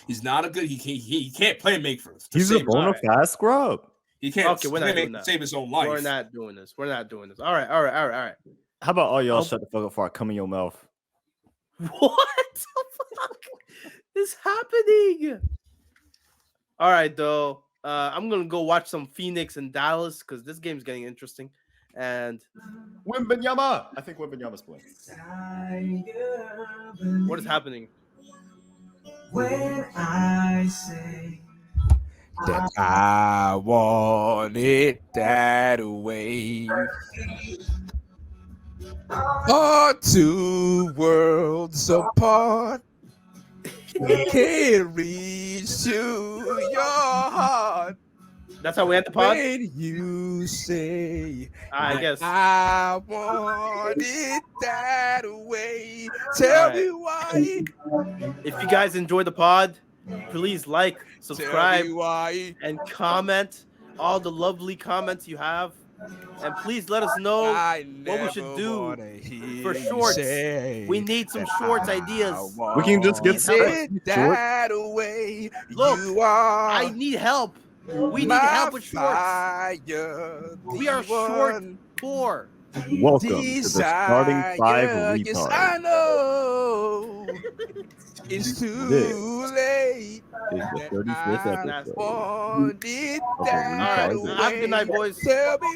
He's not a good. He can't play and make for. He's a bona fide scrub. He can't. Okay, we're not doing that. Save his own life. We're not doing this. All right. How about all y'all shut the fuck up before I come in your mouth? What the fuck is happening? All right, though. I'm gonna go watch some Phoenix and Dallas because this game's getting interesting. And Wembanyama. I think Wembanyama's playing. What is happening? When I say that I want it that way, are two worlds apart, can't reach to your heart. That's how we end the pod? When you say, I guess I want it that way, tell me why. If you guys enjoy the pod, please like, subscribe, and comment all the lovely comments you have. And please let us know what we should do for shorts. We need some shorts ideas. We can just get that away. Look, I need help. We need help with shorts. We are short 4. Welcome to the starting 5 retard. Yes, I know it's too late. It's the 35th episode. All right, have a good night, boys. Tell me